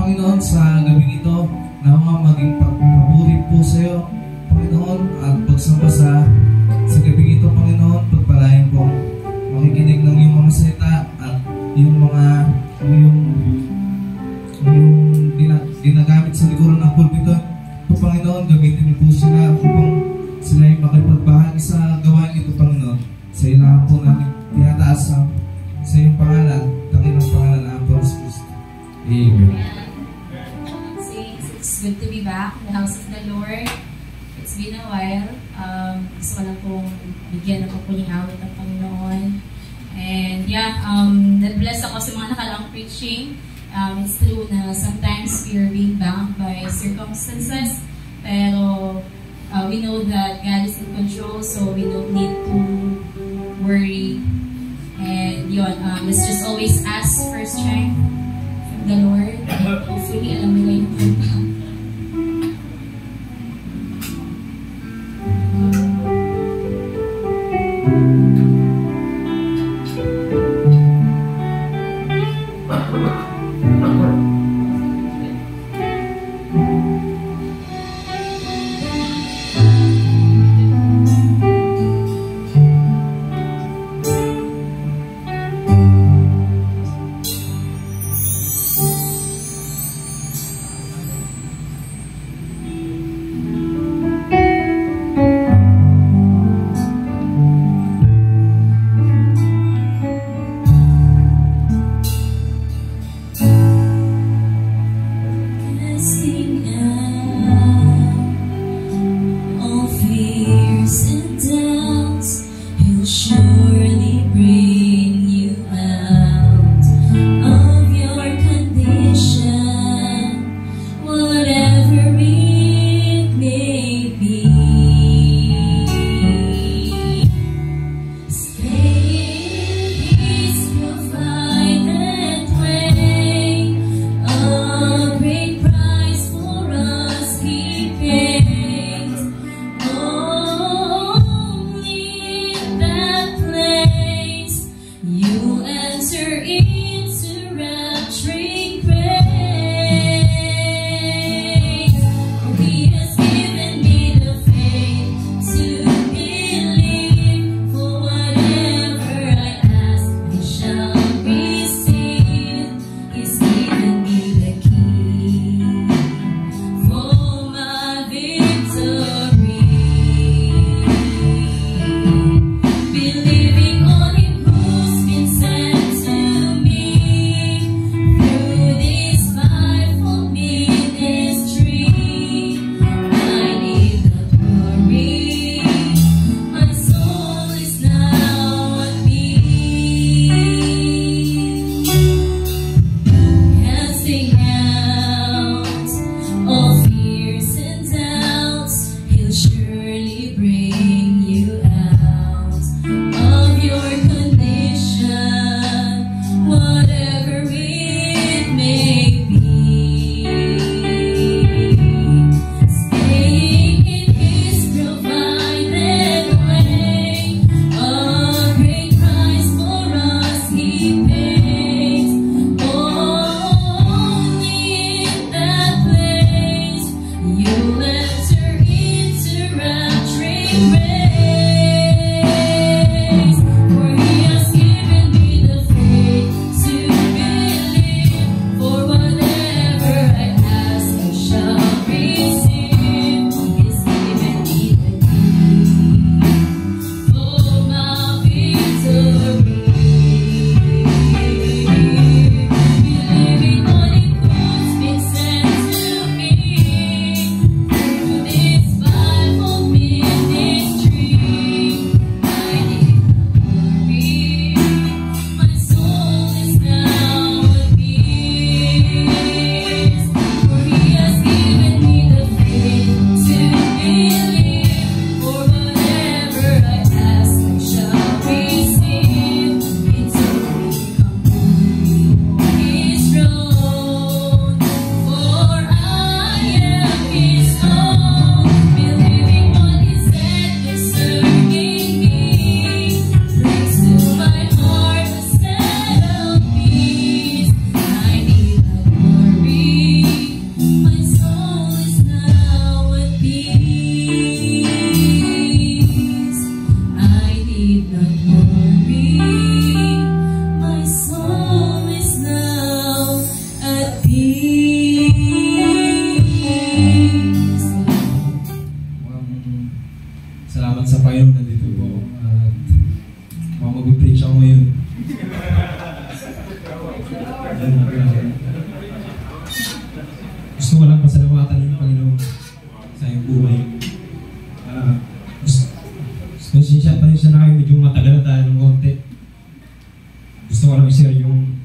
Panginoon, sa gabi ito, nawa maging pagpapuri po sa iyo, Panginoon, at pagsamba sa gabi ito, Panginoon, pagpalain po makikinig ng iyong mga salita at yung ginagamit sa likuran ng pulpito. Po, Panginoon, gamitin niyo po sila upang sila ay makipagbahagi sa gawain ito, Panginoon. Sa ilang po namin tinataas sa iyong pangalan, takilang pangalan ng Apo Jesus. Amen. It's good to be back in the house of the Lord. It's been a while. Gusto ko lang pong bigyan ng kapuling awit ng Panginoon. And yeah, na-bless ako sa mga nakalaang preaching. It's true na sometimes we are being bound by circumstances, pero we know that God is in control, so we don't need to worry. And yun, let's just always ask for strength from the Lord. And hopefully, alam nila yung kanta. Believing on Him who's been sent to me. Gusto ko lang pasalamatan ng Panginoon sa iyong buhay. Pasensya na kayo, medyo matagal na tayo ng konti. Gusto ko lang i-share yung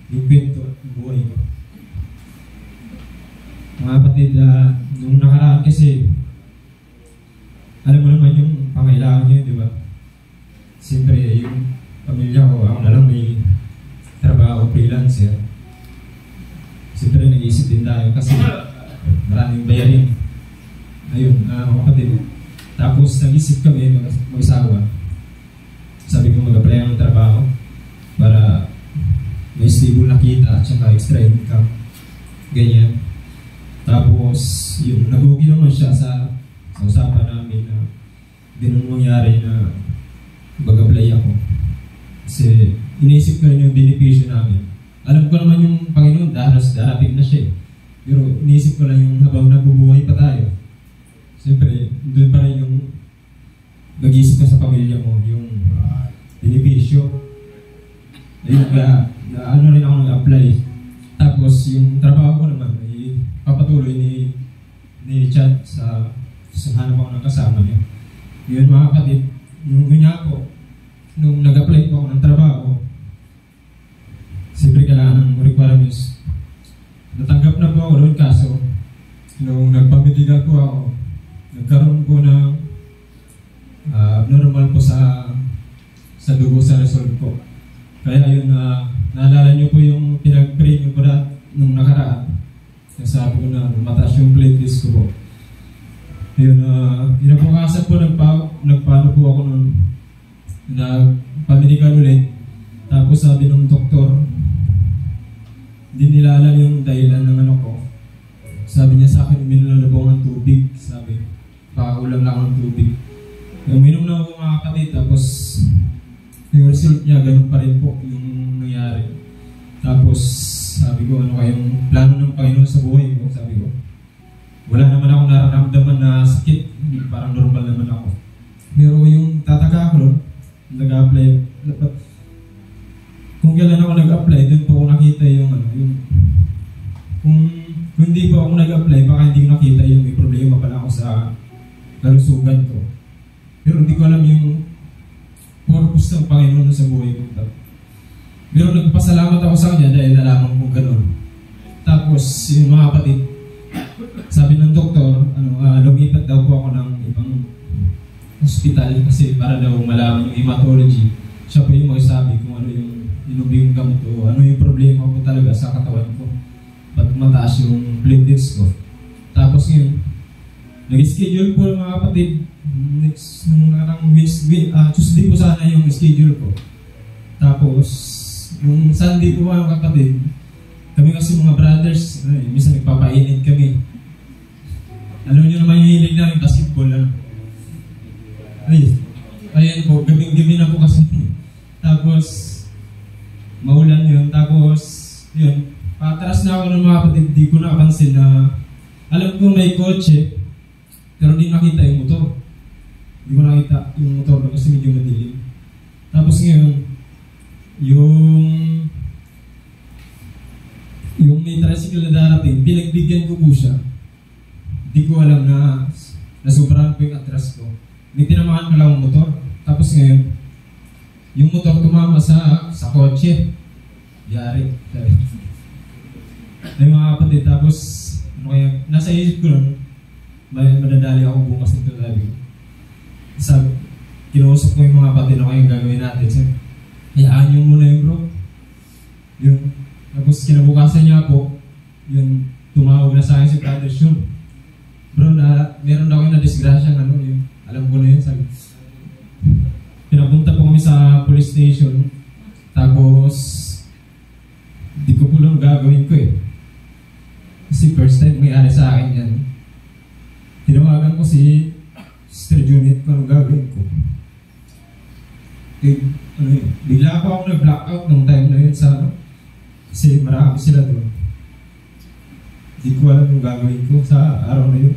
kwento at yung buhay ko. Mga kapatid, nung nakaraan kasi, alam mo naman yung pangailangan nyo, di ba? Siyempre, yung pamilya ko, ako na lang may trabaho, freelancer. Siyempre, nag-iisip din tayo kasi maraming bayarin. Ayun, mga kapatid. Tapos, nag-isip kami mag-asawa. Sabi ko mag-apply ng trabaho para may stable na kita at saka extra income. Ganyan. Tapos, yun, nagugi naman siya sa usapan namin na ganun mangyari na mag-apply ako. Kasi, iniisip ko rin yung benepisyo namin. Alam ko naman yung Panginoon, darating na siya. Pero, iniisip ko lang yung habang nabubuhay pa tayo. Siyempre, doon pa rin yung mag-iisip ka sa pamilya mo, yung benepisyo. Ayun, ano rin ako nag-apply. Tapos, yung trabaho ko naman, papatuloy ni Chad sa hanap ako ng kasama niya. Yun mga kapatid, nung nag-apply po ako ng trabaho, siyempre kailangan ng requirements. Natanggap na po ako doon, kaso nung nagpamitigan po ako, nagkaroon po ng abnormal po sa dugo sa result ko. Kaya yun, naalala niyo po yung pinag-pray niyo po nung nakaraan. Sabi ko na mataas yung platelets ko po. Yun, inabukasan po, nagpaano po ako nun, nagpamitigan ulit. Tapos sabi ng doktor, hindi nila alam yung dahilan ng ano ko. Sabi niya sa akin, uminom na po ng tubig. Sabi, pakaulam lang ng tubig. Uminom na ako mga kapatid, tapos yung result niya, ganun pa rin po yung nangyari. Tapos, sabi ko, ano kayong plano ng Panginoon sa buhay ko? Sabi ko, wala naman ako nararamdaman na sakit. Parang normal naman ako. Pero yung tataka ko, nag-apply. Kung kailan ako nag-apply, doon po ako nakita yung kung hindi po ako nag-apply, baka hindi ko nakita yung may problema pala ako sa kalusugan ko. Pero hindi ko alam yung purpose ng Panginoon sa buhay ko. Pero nagpasalamat ako sa kanya dahil nalaman ko gano'n. Tapos, yung mga kapatid, sabi ng doktor, lumipat daw po ako ng ibang hospital kasi para daw malaman yung hematology. Siya po yung magsabi kung ano yung inubing gamot o ano yung problema ko talaga sa katawan ko. Ba't mataas yung platelets ko. Tapos yun, nag-schedule po mga kapatid, nung Tuesday po sana yung schedule ko. Tapos, yung Sunday po mga kapatid, kami kasi mga brothers, minsan nagpapainit kami. Alam nyo naman yung hilig namin, basketball. Ayun po, gabing-gabi na po kasi. Tapos, maulan yun. Tapos, yun, patras na ako ng mga kapatid, di ko nakapansin na alam ko may kotse, pero di nakita yung motor. Di ko nakita yung motor kasi medyo madilim. Tapos ngayon, yung may tricycle na darating, pinagbigyan ko po siya. Di ko alam na sobrahan ko yung atras ko. May tinamaan ko lang ang motor. Tapos ngayon, yung motor tumama sa kotse. Yari. Ay mga kapatid, tapos nasa isip ko nun, madadali ako bukas nito labi. Sabi, kinausap ko yung mga kapatid na kayong gagawin natin. Sabi, hayaan nyo muna yung bro. Yun. Tapos kinabukasan niya po, yun, tumawag na sa akin si Brother Shun. Bro, meron ako yung na-disgrasya, yun. Alam ko na yun, sabi. Pinapunta po kami sa police station. Tapos, di ko po lang gagawin ko eh. Kasi first time may-ari sa akin yan. Tinawagan ko si Sister Junit kung anong gagawin ko. Bigla ako nag-blackout nung time na yun sa kasi marami sila doon. Di ko alam yung gagawin ko sa araw na yun.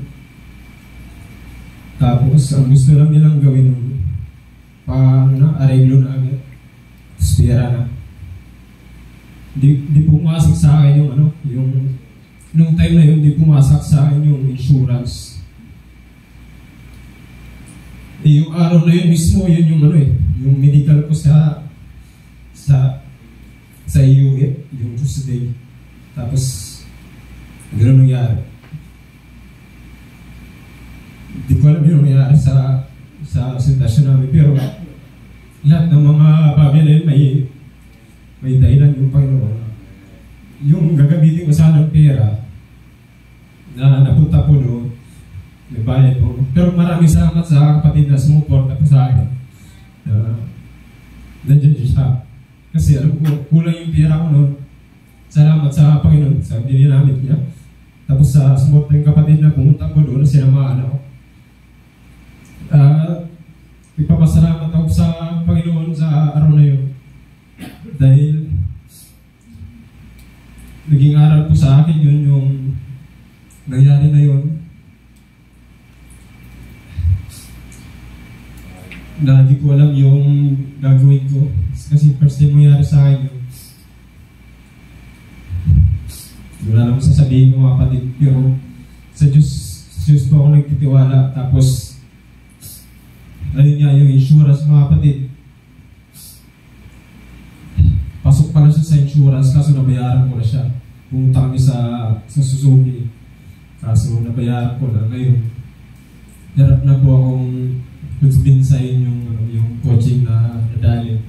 Tapos, ang gusto lang nilang gawin arreglo na agad. Spira na. di pumasok sa akin yung nung time na yun, di pumasok sa akin yung insurance. Yung araw na yun mismo, yun yung yung medical ko sa UA, yung Tuesday. Tapos, gano'n nangyari. Hindi ko alam yung nangyari sa sitwasyon namin, pero lahat ng mga bagay na yun, may dahilan yung Panginoon. Yung gagamitin ko sana ng pera na napunta po noon, may bayad po. Pero maraming salamat sa kapatid na sumuporta po sa akin. Nandiyan siya. Kasi alam ko, kulang yung pera ko noon. Salamat sa Panginoon sa ginamit niya. Tapos sa sumuporta yung kapatid na pumunta ko doon, sinamaan ako. Ipapasalamat ako sa Panginoon sa araw na yun. Dahil naging aral po sa akin yun yung nangyari na yun. Na di ko alam yung gagawin ko. Kasi first time mangyari sa akin yun. Wala naman sasabihin ko mga kapatid. Pero sa Diyos po ako nagtitiwala. Tapos ayun nga yung insurance mga kapatid. Pasok pala siya sa insurance kaso nabayaran ko na siya. Pumunta kami sa Suzuki. Kaso nabayaran ko na. Ngayon, harap na po akong kutsbinsayin yung coaching na nadali.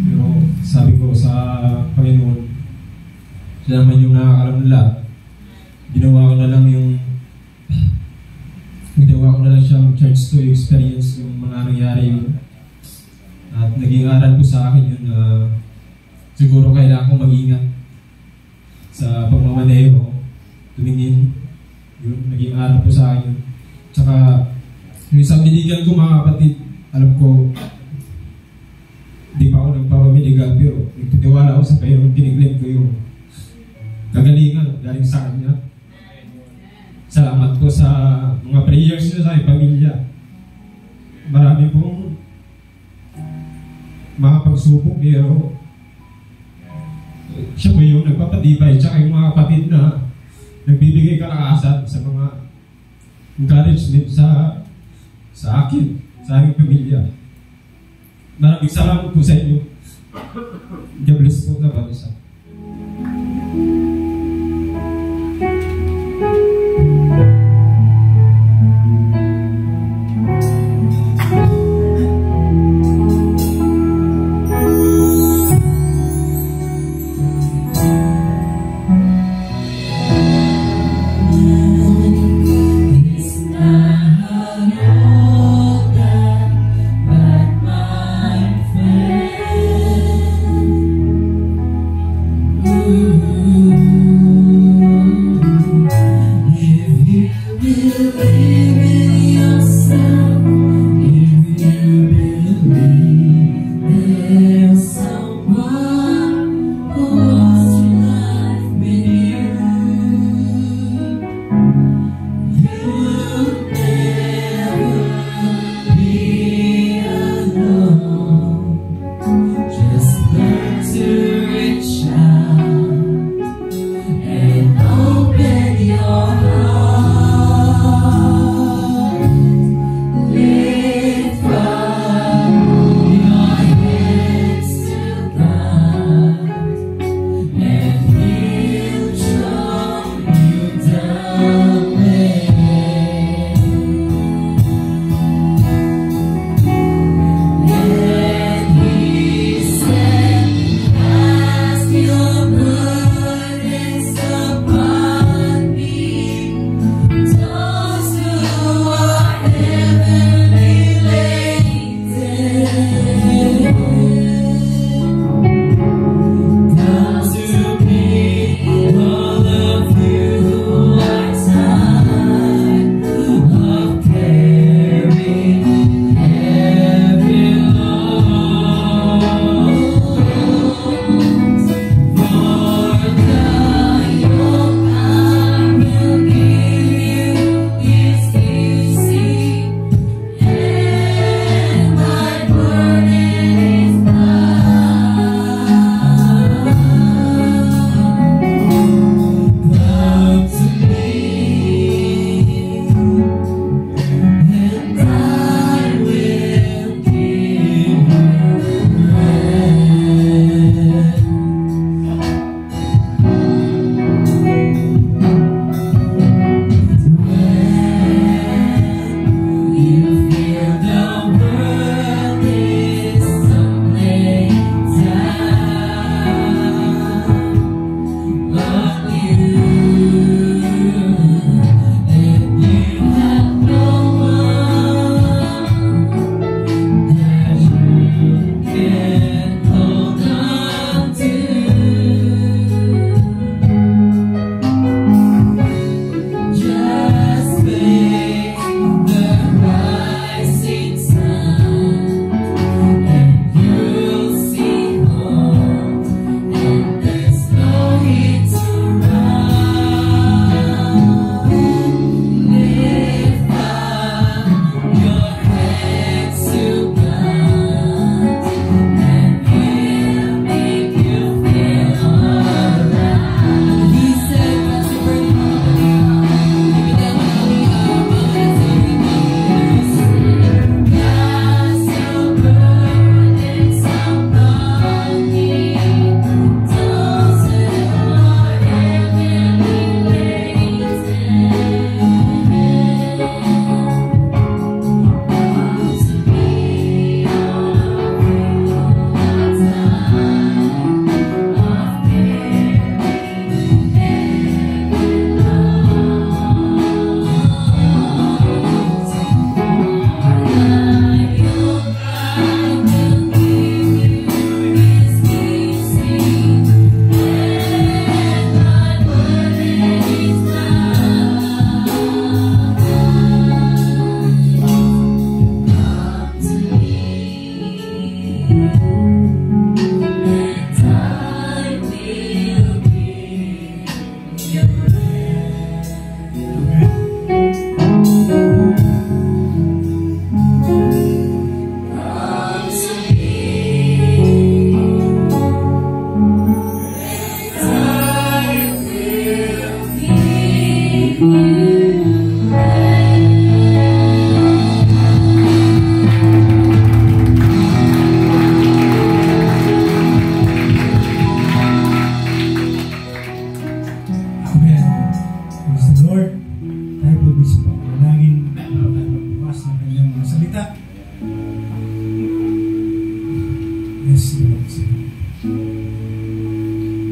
Pero sabi ko sa Panginoon, siya naman yung nakakalam nila. Ginawa ko na lang siyang church to experience yung mga nangyari yun. At naging aral po sa akin yun na siguro kailangan kong mag-ingat sa pagmamaneho, tumingin. Yun, naging aral po sa akin yun. Tsaka yung isang binigyan ko mga kapatid, alam ko, di pa ako nagpapamiligan, pero nagtitiwala ako sa Panginoon, piniglan ko yung kagalingan galing sa kanya. Salamat po sa mga prayers niyo sa pamilya. Marami pong mga pagsubok, pero siya po yung nagpapadibay, tsaka yung mga kapatid na nagbibigay kalakasan sa mga encouragement sa akin, sa aking pamilya. Maraming salamat po sa inyo. God bless po na bawat isa.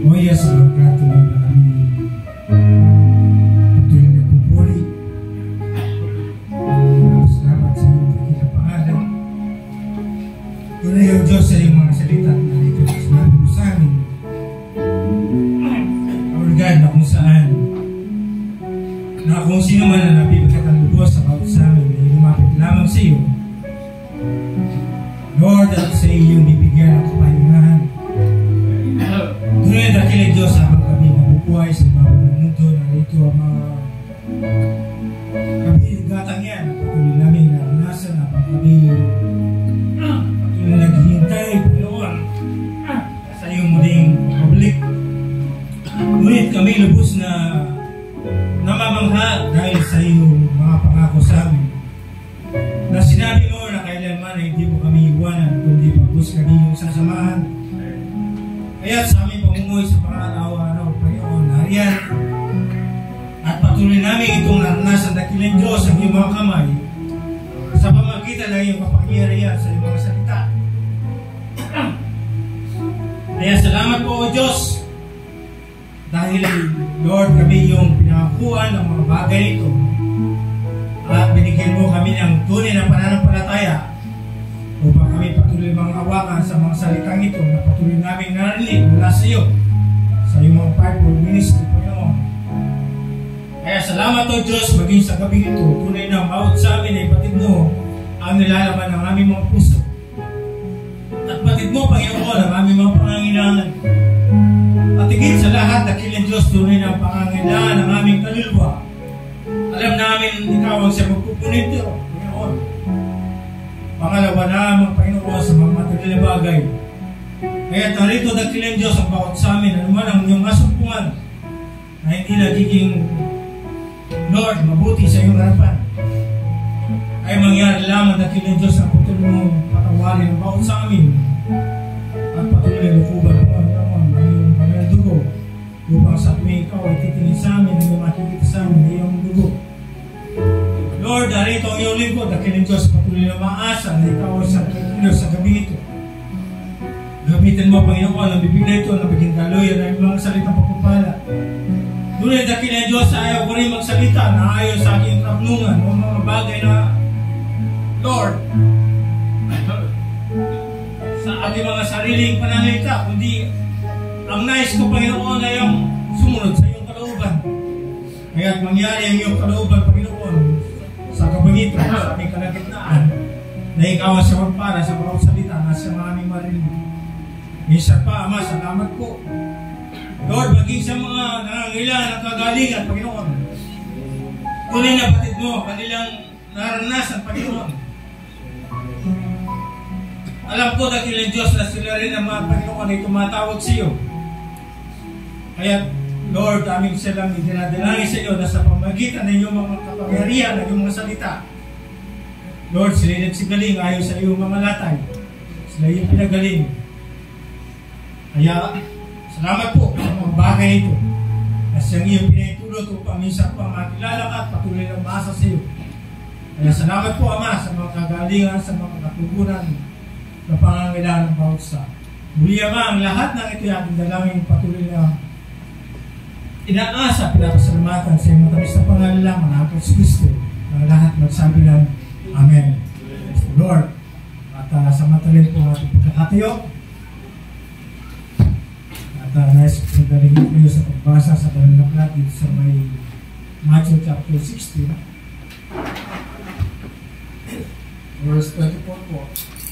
O yes, Lord God, tuloy na kami patuloy na pupuri. Salamat sa iyong pagkikapangalan. Tunay ang Diyos sa iyong mga salita na ito sinabi mo sa amin. Lord God, na kung saan na kung sino man na nabibigat ang lubos sa bawat sa amin ay lumapit lamang sa iyo. Lord, at sa iyong bibigyan ng kapahingahan. Tunay na dakilang Diyos habang kami nabubuhay sa bawat ng mundo na ito ang mga kabigatang yan. Patuloy namin naranasan habang kami patuloy naghihintay, Panginoon, sa iyong muling pabalik. Ngunit kami lubos na namamangha dahil sa iyong mga pangako sa amin na sinabi mo na kailanman ay hindi mo kami iwanan kundi pagpus kami yung sasamahan. Kaya sa aming pamumuhay sa mga araw-araw, Panginoon, nariyan at patuloy namin itong naranasan dakilang Diyos ang iyong mga kamay sa pamagitan ng iyong kapangyarihan sa iyong mga salita. Kaya salamat po, O Diyos, dahil, Lord, kami yung pinakakuhan ng mga bagay ito at binigyan mo kami ng tunay na pananampalataya upang kami patuloy mga hawakan sa mga salitang ito na patuloy namin narinig mula sa iyo sa iyong mga fivefold ministry, Panginoon. Kaya salamat, O Diyos, maging sa gabi ito, tunay na bawat sa amin ay patid mo ang nilalaman ng aming mga puso. At patid mo, Panginoon, ang aming mga pangangailangan. At higit sa lahat, dakilang Diyos, tunay na pangangailangan ng aming kaluluwa. Alam namin, ikaw ang siya magpupunit ito, Panginoon. Pangalawa naman, Panginoon, sa mga material na bagay. Kaya narito, dakilang Diyos, ang bawat sa amin, anuman ang iyong asumpungan na hindi nagiging, Lord, mabuti sa iyong harapan, ay mangyari lamang, dakilang Diyos, ang patuloy mo patawarin ang bawat sa amin at patuloy na lukuban mo ang dugo upang sa tuwing ikaw ay titingin sa amin at makikita sa amin ang iyong dugo. Lord, narito ang iyong lingkod, dakilang Diyos, patuloy na maasa na ikaw ay sa kikilos sa gabi ito. Gamitin mo, Panginoon, ang bibig na ito na maging daluyan ng mga salitang pagpapala. Tunay, dakilang Diyos, ayaw ko rin magsalita na ayaw sa aking kaplungan o mga bagay na, Lord, sa ating mga sariling pananalita, kundi ang nais ko, Panginoon, ay ang sumunod sa iyong kalooban. Kaya't mangyari ang iyong kalooban, Panginoon, sa kabangitan, sa aming kalagitnaan, na ikaw ang siyang para sa bawat salita na sa aming marinig. Minsan pa, Ama, salamat po. Lord, maging sa mga nangangailangan ng kagalingan, Panginoon. Tunay na batid mo, kanilang naranasan, Panginoon. Alam ko, dakilang Diyos, na sila rin ang mga Panginoon ay tumatawag sa iyo. Kaya, Lord, aming silang idinadalangin sa iyo na sa pamagitan ng iyong mga kapangyarihan, ng iyong mga salita. Lord, sila nagsigaling ayaw sa iyong mga latay. Sila yung pinagaling. Kaya, salamat po sa mga bagay ito. At siyang iyong pinahintulot upang minsan pang makilala ka at patuloy ng maasa sa iyo. Kaya salamat po, Ama, sa mga kagalingan, sa mga katugunan na pangangailangan ng bawat sa. Muli, Ama, ang lahat ng ito ating dalangin patuloy na inaasa, pinapasalamatan sa iyong matamis na pangalan lang, mga Apos Kristo, na lahat magsabi ng Amen. Praise the Lord. At sa matalin po ating pagkakatayo, at nais ko galing kayo sa pagbasa sa Banal na Aklat dito sa may Matthew chapter 16, verse 24 po.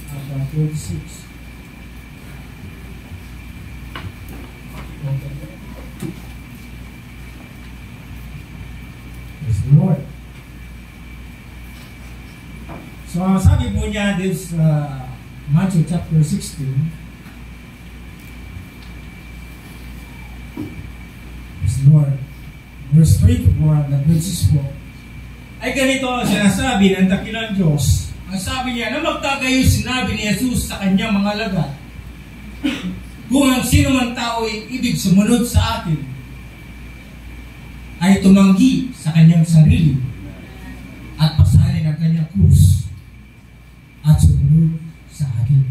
26. Praise the Lord. So, sabi po niya this Matthew chapter 16, praise the Lord, verse 3 to 4, that verses po, ay ganito ang sinasabi ng dakilang Diyos. Ang sabi niya, na magtagayo sinabi ni Jesus sa kanyang mga alagad, kung ang sino man tao ay ibig sumunod sa akin, ay tumanggi sa kanyang sarili at pasanin ang kanyang krus at sumunod sa akin.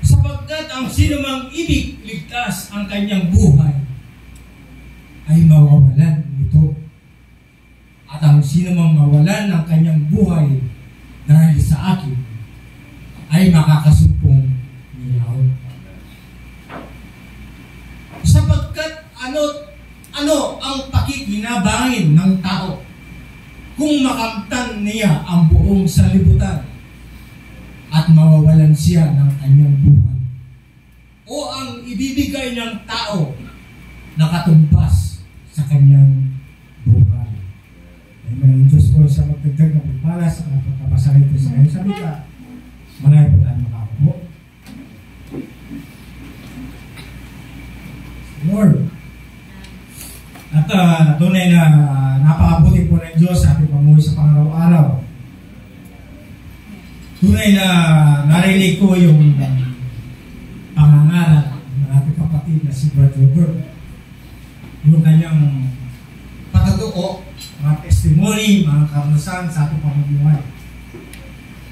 Sapagkat ang ang sinumang ibig ligtas ang kanyang buhay ay mawawalan nito. At ang sinumang mawalan ng kanyang buhay dahil sa akin ay makakasumpong niyaw. Sapagkat ano ang pakikinabangin ng tao kung makamtan niya ang buong sanlibutan at mawawalan siya ng kanyang buhay? O ang ibibigay ng tao na katumbas sa kanyang buhay? Amen. Diyos po sa magdagdag ng pagpala sa pagpapasakit ko sa kanyang salita. Marami po tayo makakupo. Lord, at tunay na napakabuti po ng Diyos sa ating pamuhay sa pangaraw-araw. Tunay na narinig ko yung pangangaral ng ating kapatid na si Brad Robert. Yung kanyang patutuo, mga testimony, mga karanasan sa ating pamumuhay.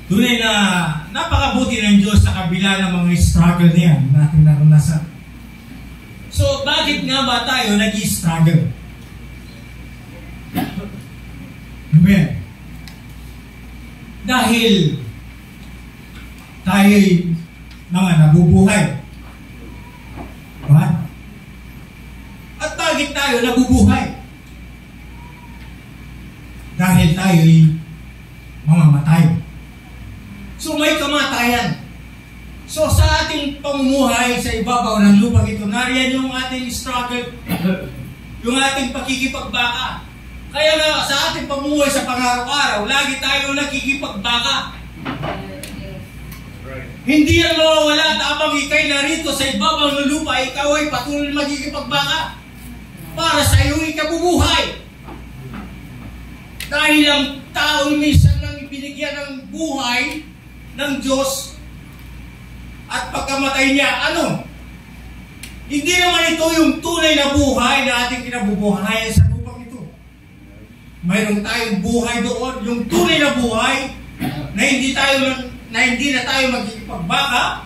Tunay na napakabuti ng Diyos sa kabila ng mga struggle niya na ating naranasan. So, bakit nga ba tayo nag-struggle? Amen. Dahil tayo'y mga nabubuhay. Diba? At bakit tayo nabubuhay? Dahil tayo'y mamamatay. So, may kamatayan. So sa ating pamumuhay sa ibabaw ng lupang ito, nariyan yung ating struggle, yung ating pakikipagbaka. Kaya nga sa ating pamumuhay sa pang-araw-araw, lagi tayo nakikipagbaka. Hindi yan mawawala at habang ikay narito sa ibabaw ng lupa, ikaw ay patuloy magkikipagbaka para sa iyong ikabubuhay. Dahil ang tao minsan nang ibinigyan ng buhay ng Diyos, at pagkamatay niya, hindi naman ito yung tunay na buhay na ating kinabubuhayan sa lupang ito. Mayroon tayong buhay doon, yung tunay na buhay na hindi na tayo magkikipagbaka.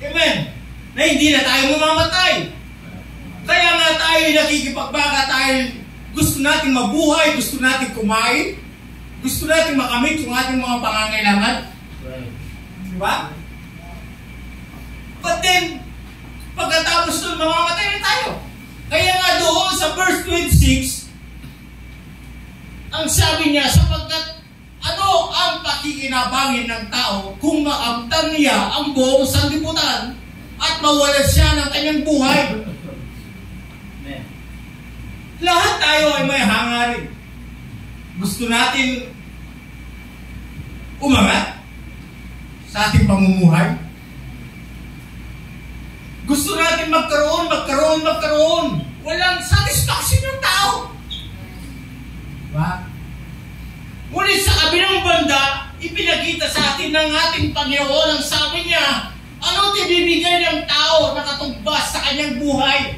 Amen. Na hindi na tayo mamamatay. Kaya nga tayo nakikipagbaka, tayo gusto natin mabuhay, gusto natin kumain, gusto natin makamit yung ating mga pangangailangan. Diba? But then, pagkatapos doon, mamamatay na tayo. Kaya nga doon sa verse 26, ang sabi niya, sapagkat ano ang pakikinabangin ng tao kung makamtan niya ang buong sanlibutan at mawalan siya ng kanyang buhay? Lahat tayo ay may hangarin. Gusto natin umangat sa ating pamumuhay. Gusto natin magkaroon. Walang satisfaction yung tao. Diba? Ngunit sa kabilang banda, ipinakita sa atin ng ating Panginoon, ang sabi niya, ano tinibigay ng tao na katumbas sa kanyang buhay?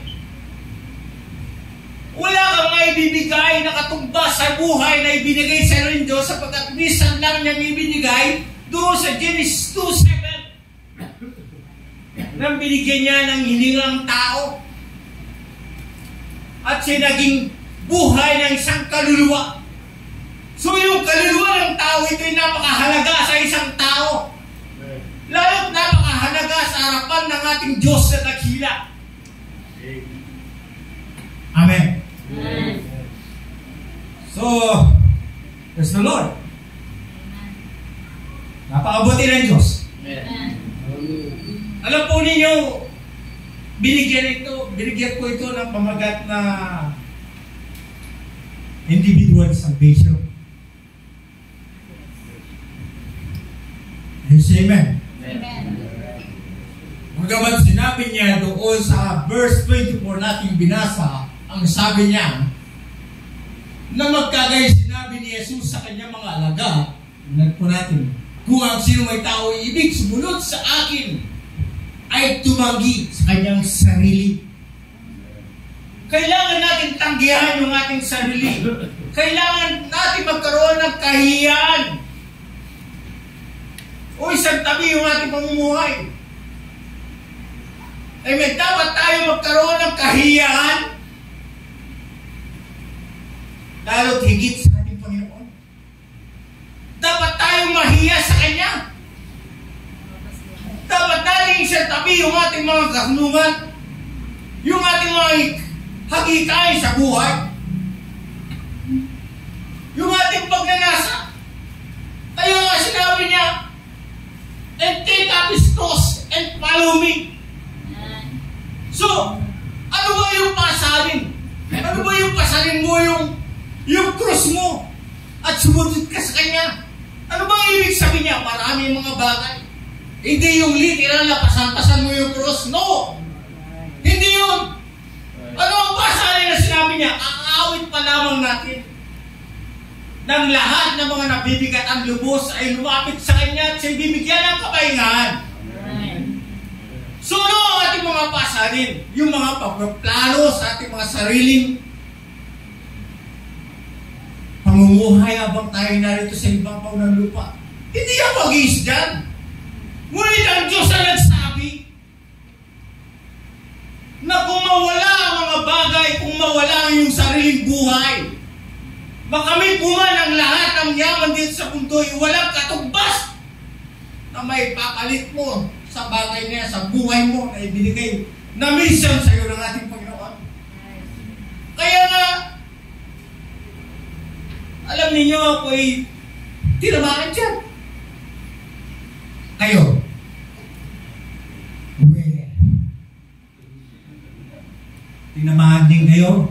Wala kang maibibigay na katumbas sa buhay na ibinigay sa rin Diyos sapagkat minsan lang niyang ibinigay doon sa Genesis 2:7. Nang binigyan niya ng hiningang tao at siya naging buhay ng isang kaluluwa. So yung kaluluwa ng tao, ito'y napakahalaga sa isang tao. Lalo't napakahalaga sa harapan ng ating Diyos na dakila. Amen. So, praise the Lord. Napakabuti ng Diyos. Alam po ninyo, binigyan ko ito ng pamagat na individual salvation. Amen. Magamat sinabi niya doon sa verse 24 nating binasa, ang sabi niya, na magkagay sinabi ni Jesus sa kanyang mga alaga, po natin, kung ang sino may tao ibig sumunod sa akin, ay tumanggi sa kanyang sarili. Kailangan natin tanggihan yung ating sarili. Kailangan natin magkaroon ng kahihiyan. O isang tabi yung ating pamumuhay. Amen. Dapat tayo magkaroon ng kahiyahan, lalo't higit sa ating Panginoon. Dapat tayong mahiya sa Kanya. Dapat natin siya tabi yung ating mga kasunungan, yung ating mga hagikain sa buhay, yung ating pagnanasa. Kaya nga sinabi niya, and take up his cross and follow me. So, ano ba yung pasalin? Ano ba yung pasalin mo, yung cross mo at sumunod ka sa Kanya? Ano ba ibig sabihin niya? Maraming mga bagay. Hindi yung literal na pasan-pasan mo yung cross. No! Hindi yun! Ano ang pasalin na sinabi niya? Aawit pa lamang natin ng lahat ng mga nabibigat ang lubos ay lumapit sa Kanya at siya bibigyan ng kapahingahan. So, ano ang ating mga pasalin? Yung mga pagpaplano sa ating mga sariling pamumuhay habang tayo narito sa ibabaw ng lupa. Hindi ang mag-iis dyan. Ngunit ang Diyos ang nagsabi na kung mawala ang mga bagay, kung mawala ang iyong sariling buhay, makamit mo man ang lahat ng yaman dito sa mundo, walang katumbas na may papalit mo sa bagay niya, sa buhay mo na ibinigay na mission sa iyo ng ating Panginoon. Kaya nga, alam ninyo ako'y tinamaan dyan. Kayo, tinamaan din kayo.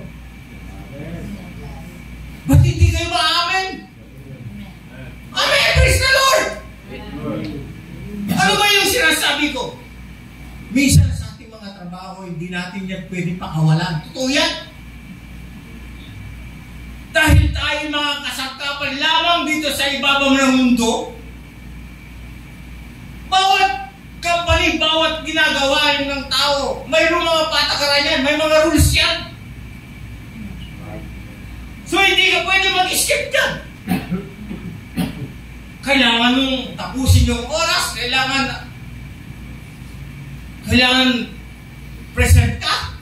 Ba't hindi kayo maamin? Amen! Praise the Lord! Ano ba yung sinasabi ko? Minsan sa ating mga trabaho, hindi natin yan pwede pakawalan. Totoo yan. Dahil tayo mga kasangkapan lamang dito sa ibabaw ng mundo, bawat company, bawat ginagawa ng tao, mayroong mga patakaran yan, may mga rules yan. So hindi ka pwede mag-escape dyan. Kailangan mong tapusin yung oras, kailangan present ka,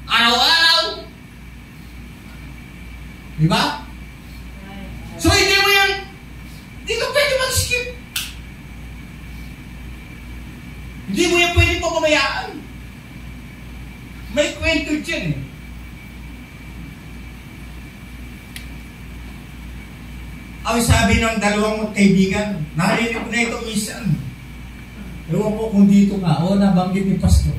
araw-araw. Diba? So hindi mo yan, hindi ka pwede mag-skip. Hindi mo yan pwede papabayaan. May kwento dyan eh. Ang sabi ng dalawang magkaibigan, narinig ko na ito minsan. Ewan ko kung dito nga, o nabanggit ni Pastor.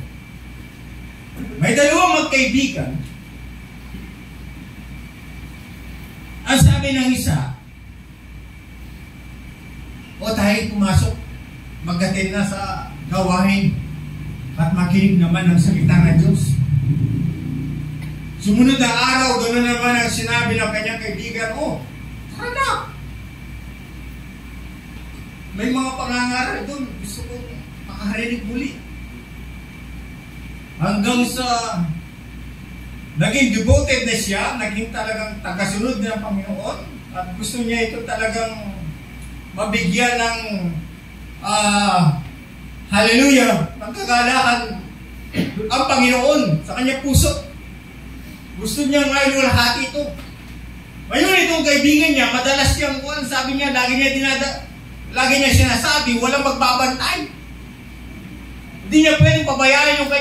May dalawang magkaibigan. Ang sabi ng isa, o tayo pumasok, mag-attend na sa gawain at makinig naman ng salita ng Diyos. Sumunod na araw, gano'n naman ang sinabi ng kanyang kaibigan, tara na! May mga pangangaral doon. Gusto ko makaharinig muli. Hanggang sa naging devoted na siya, naging talagang tagasunod ng Panginoon, at gusto niya ito talagang mabigyan ng hallelujah, ng kagalakan ang Panginoon sa kanyang puso. Gusto niya ngayon hati ito. Ngayon itong kaibigan niya, madalas siyang sabi niya, lagi niya sinasabi, walang magbabantay. Hindi niya pwedeng pabayaan yung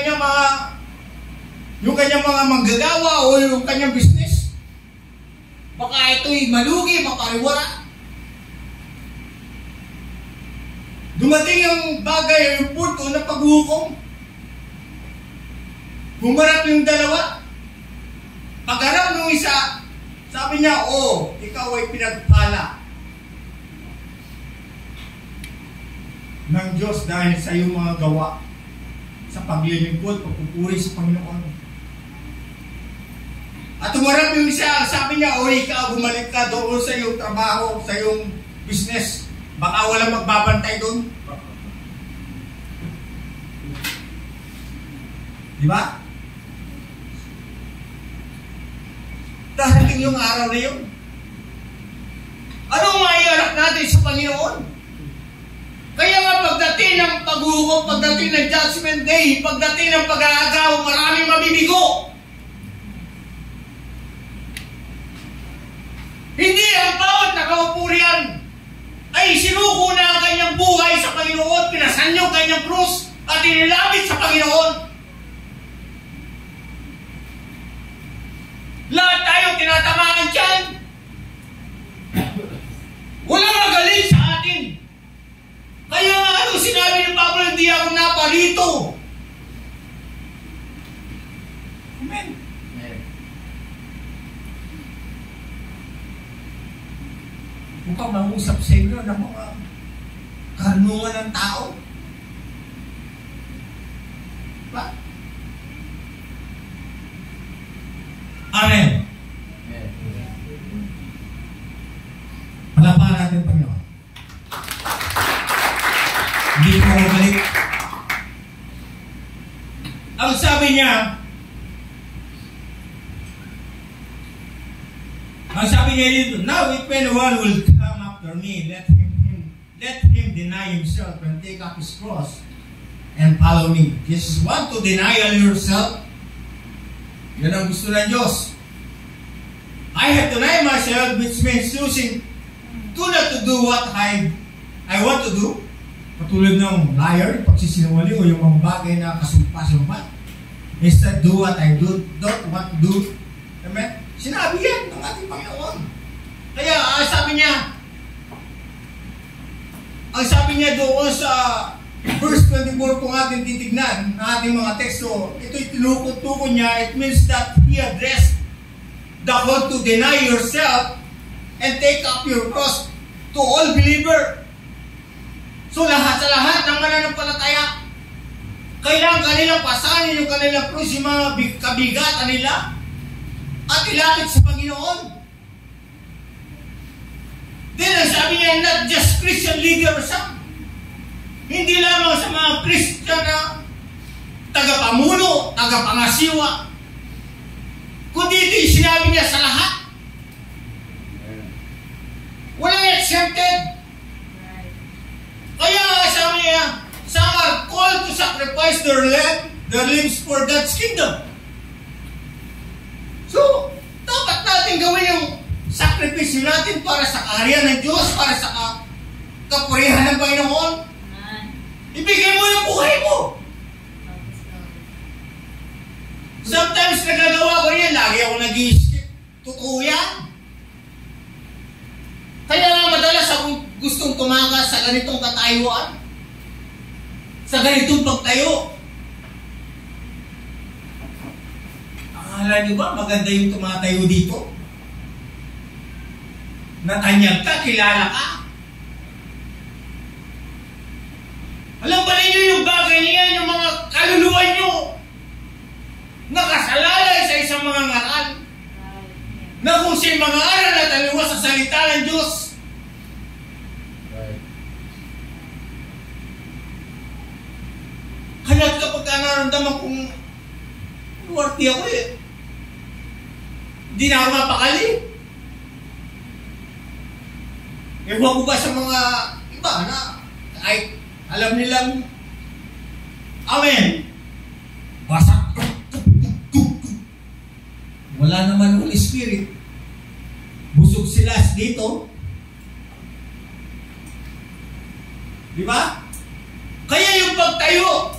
kanyang mga manggagawa o yung kanyang business. Baka ito'y malugi, mapariwara. Dumating ang bagay, yung punto na paghukom. Humarap yung dalawa. Pagharap ng isa, sabi niya, ikaw ay pinagpala ng Diyos dahil sa iyong mga gawa sa paglilingkod, pagpupuri sa Panginoon. At tumarap yung isa, sabi niya, ikaw, bumalik ka doon sa iyong trabaho, sa iyong business. Baka walang magbabantay doon. Di ba? Dahil yung araw na yun. Anong maianak natin sa Panginoon? Kaya nga pagdating ng paghukom, pagdating ng Judgment Day, pagdating ng pag-aagaw, maraming mabibigo. Hindi ang bawat nakaupo riyan ay sinuko na ang kanyang buhay sa Panginoon, pinasanyo ang kanyang krus at inilapit sa Panginoon. Lahat tayo tinatamaan dyan. Walang magaling sa atin. Kaya nga ano sinabi ni Pablo, hindi ako naparito. Amen. Upang mangusap sa inyo ng mga karunungan ng tao. Diba? Amen. Palapahan natin, Panginoon. Hindi ko mabalik. Ang sabi niya dito, now if anyone will come after me, let him deny himself and take up his cross and follow me. Jesus want to deny yourself. Yan ang gusto ng Diyos. I have denied myself, which means choosing not to do what I want to do. Katulad ng liar, pagsisinungaling o yung mga bagay na kasumpa-sumpa. Instead, do what I don't want to do. Amen? Sinabi yan ng ating Panginoon. Kaya, sabi niya doon sa verse 24 kung ating titignan na ating mga teksto, ito'y tinukot-tukot niya. It means that he addressed the call to deny yourself and take up your cross to all believer. So lahat sa lahat ng mananampalataya, kailangan kanilang pasanin yung kanilang krus, yung mga kabigatan nila at ilapit sa Panginoon. Then ang sabi niya, not just Christian leaders, hindi lamang sa mga Christian na tagapamuno, tagapangasiwa, kundi sinabi niya sa lahat. Walang exempted. Kaya sabi niya, some are called to sacrifice their lives for God's kingdom. So, dapat natin gawin yung sakripisyo natin para sa kaharian ng Diyos, para sa kapurihan ng Panginoon. Ibigay mo yung buhay mo. Sometimes nagagawa ko yan, lagi ako nag-i-skip. Totoo yan. Kaya nga madalas akong gustong tumakas sa ganitong katayuan, sa ganitong pagtayo. Akala niyo ba maganda yung tumatayo dito? Natanyag ka, kilala ka. Alam ba ninyo yung bagay niya, yung mga kaluluwa nyo, nakasalalay sa isang mga ngaral, na kung siya'y mga aral na taliwa sa salita ng Diyos. Kaya kapag naramdaman kong worthy ako hindi na ako mapakali. Ewan ko ba sa mga iba na kahit alam nilang amen, basak, wala naman Holy Spirit, busog sila dito, di ba? Kaya yung pagtayo,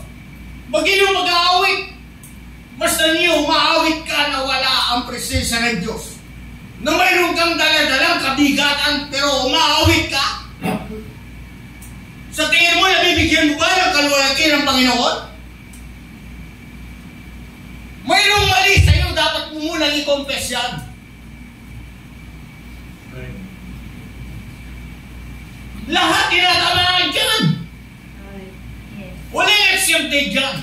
maging mag-aawit, basta niyo umaawit ka na wala ang presensya ng Diyos, na mayroon kang daladalang kabigatan pero umaawit ka. Sa tingin mo, nabibigyan mo ba ng kaluwalhati ng Panginoon? Mayroong mali sa iyo, dapat mo munang i-confess yan. Lahat tinatamaan dyan. Walang exempted dyan.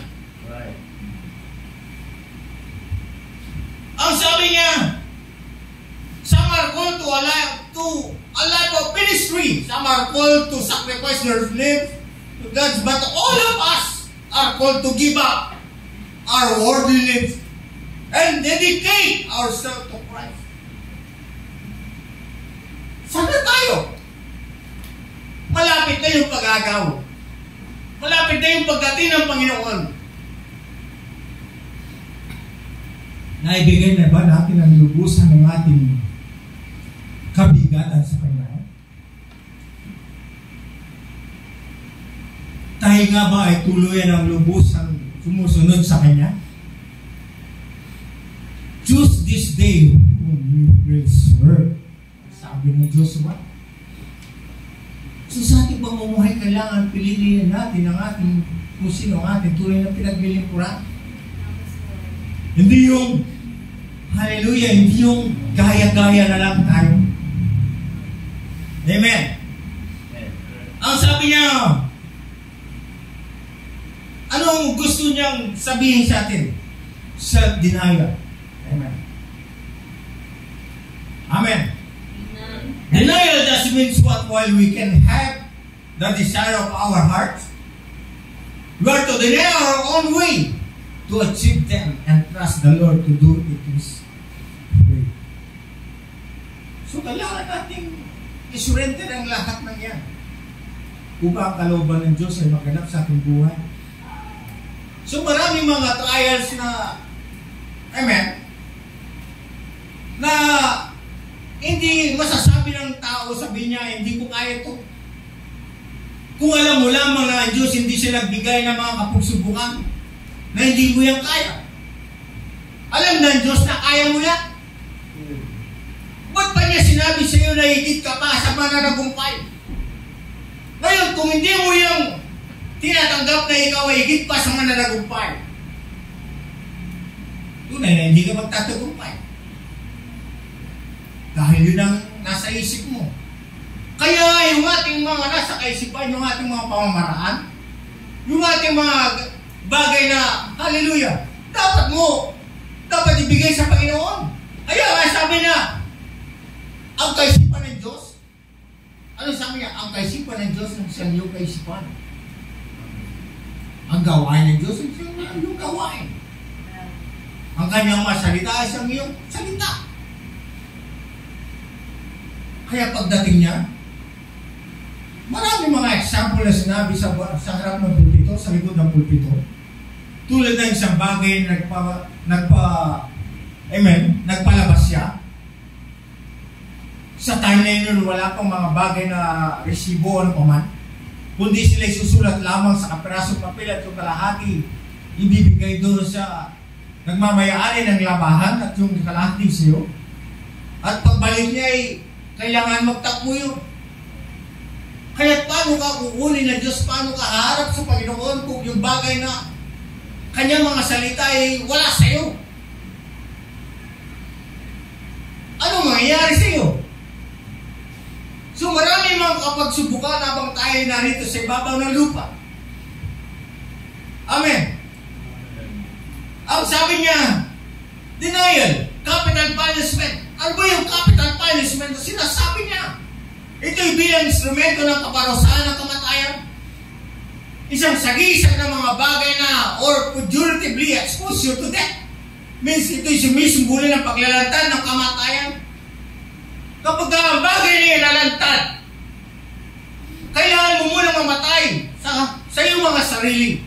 Ang sabi niya, some are called to a life of ministry. Some are called to sacrifice their lives to God. But all of us are called to give up our worldly lives and dedicate ourselves to Christ. Saan na tayo? Malapit na yung pag-agaw. Malapit na yung pagdating ng Panginoon. Naibigay na ba natin ang lubusan ng ating kabigatan sa Kanya? Tayo nga ba ay tuluyan ang lubusan sumusunod sa Kanya? Choose this day whom you will serve. Sabi ng Joshua. So sa ating pamumuhay, kailangan piliin natin ang ating kung sino ang ating tunay na pinaglilingkuran. Hindi yung hallelujah, hindi yung gaya-gaya na lang tayo. Amen. Ang sabi niya, ano ang gusto niyang sabihin sa atin? Self-denial. Amen. Amen. Denial just means what? While we can have the desire of our hearts, we are to deny our own way to achieve them and trust the Lord to do it His way. So kailangan natin isurrender ang lahat ng yan upang ang kalooban ng Diyos ay maganap sa ating buhay. So maraming mga trials na, amen, na hindi masasabi ng tao, sabi niya, hindi ko kaya ito. Kung alam mo lamang na ang Diyos hindi siya nagbigay ng mga kapagsubukan na hindi mo yan kaya. Alam na ang Diyos na kaya mo yan. Ba't pa niya sinabi sa iyo na higit ka pa sa mananagumpay? Ngayon, kung hindi mo yung tinatanggap na ikaw ay higit pa sa mananagumpay, tunay na hindi ka magtatagumpay. Dahil yun ang nasa isip mo. Kaya yung ating mga nasa kaisipan, yung ating mga pamamaraan, yung ating mga bagay na, hallelujah, dapat ibigay sa Panginoon. Kaya sabi na, ang kaisipan ng Diyos, ano sabi niya? Ang kaisipan ng Diyos ang siyang iyong kaisipan. Ang gawain ng Diyos ang siyang iyong gawain. Ang kanyang masalita ay siyang iyong salita. Kaya pagdating niya, marami mga example na sinabi sa harap ng pulpito, sa likod ng pulpito. Tulad ng isang bagay na nagpalabas siya. Sa time na yun, wala pang mga bagay na resibo o ano paman. Kundi sila susulat lamang sa kapirasong papel at yung kalahati ibibigay doon sa nagmamayari ng labahan at yung kalahati siyo. At pagbalik niya ay kailangan magtakbo yun. Kaya paano ka kukunin ng Diyos? Paano ka haharap sa Panginoon kung yung bagay na kanyang mga salita ay wala sa iyo? Ano mangyayari sa iyo? So marami mga kapagsubukan habang tayo narito sa ibabaw ng lupa. Amen. Ang sabi niya, denial, capital punishment. Ano ba yung capital punishment na sinasabi niya? Ito'y bilang instrumento ng kaparusahan ng kamatayan. Isang sagisag ng mga bagay na or figuratively expose you to death. Means ito'y sumisimbolo ng paglalantad ng kamatayan. Kapag ang bagay niya lalantad, kailangan mo munang mamatay sa iyong mga sarili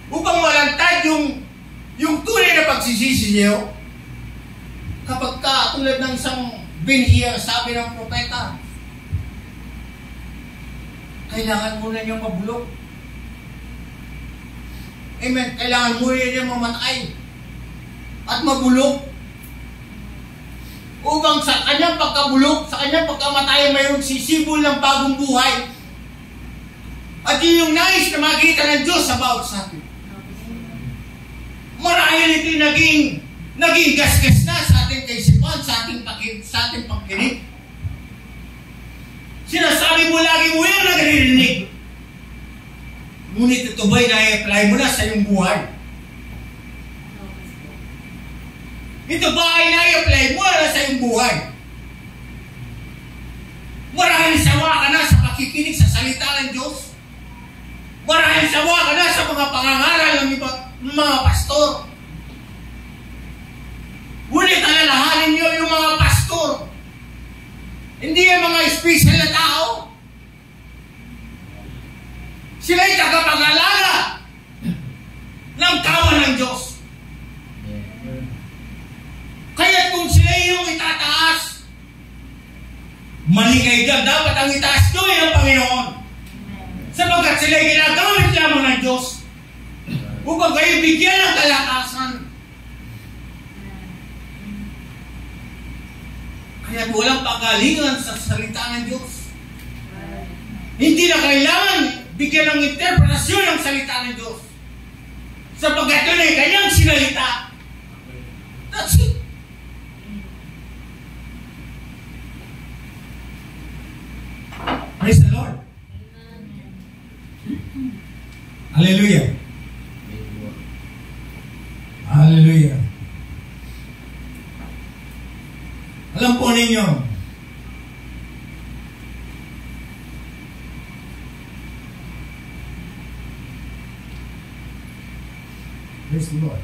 upang malantad yung tunay na pagsisisi niyo. Kapag ka, tulad ng isang binhiya, sabi ng propeta, kailangan muna niyang mabulok. Amen. Kailangan muna niyang mamatay at mabulok upang sa kanyang pagkabulok, sa kanyang pagkamatay, mayroong sisibol ng bagong buhay. At yun yung nais na makita ng Diyos about sa atin. Marahil ito naging gasgas na sa ating kaisipan, sa ating pagkinig. Sinasabi mo lagi mo yung nagrinig. Ngunit ito ba'y na-apply mo na sa iyong buhay? Ito ba ay na-apply mo na sa iyong buhay? Marahil sawa ka na sa pakikinig sa salita ng Diyos. Marahil sawa ka na sa mga pangangaral ng mga pastor. Ngunit alalahanin niyo yung mga pastor. Hindi yung mga special na tao. Sila'y tagapag-alala Mali kayo dyan. Dapat ang itaas nyo ay ang Panginoon. Sapagkat sila ay ginagamit lamang ng Diyos upang kayo bigyan ng kalakasan. Kaya walang pagalingan sa salita ng Diyos. Hindi na kailangan bigyan ng interpretasyon ng salita ng Diyos. Sapagkat yun ay kanyang sinalita. That's it. Praise the Lord. Hallelujah. Hallelujah. Alam po ninyo, praise the Lord.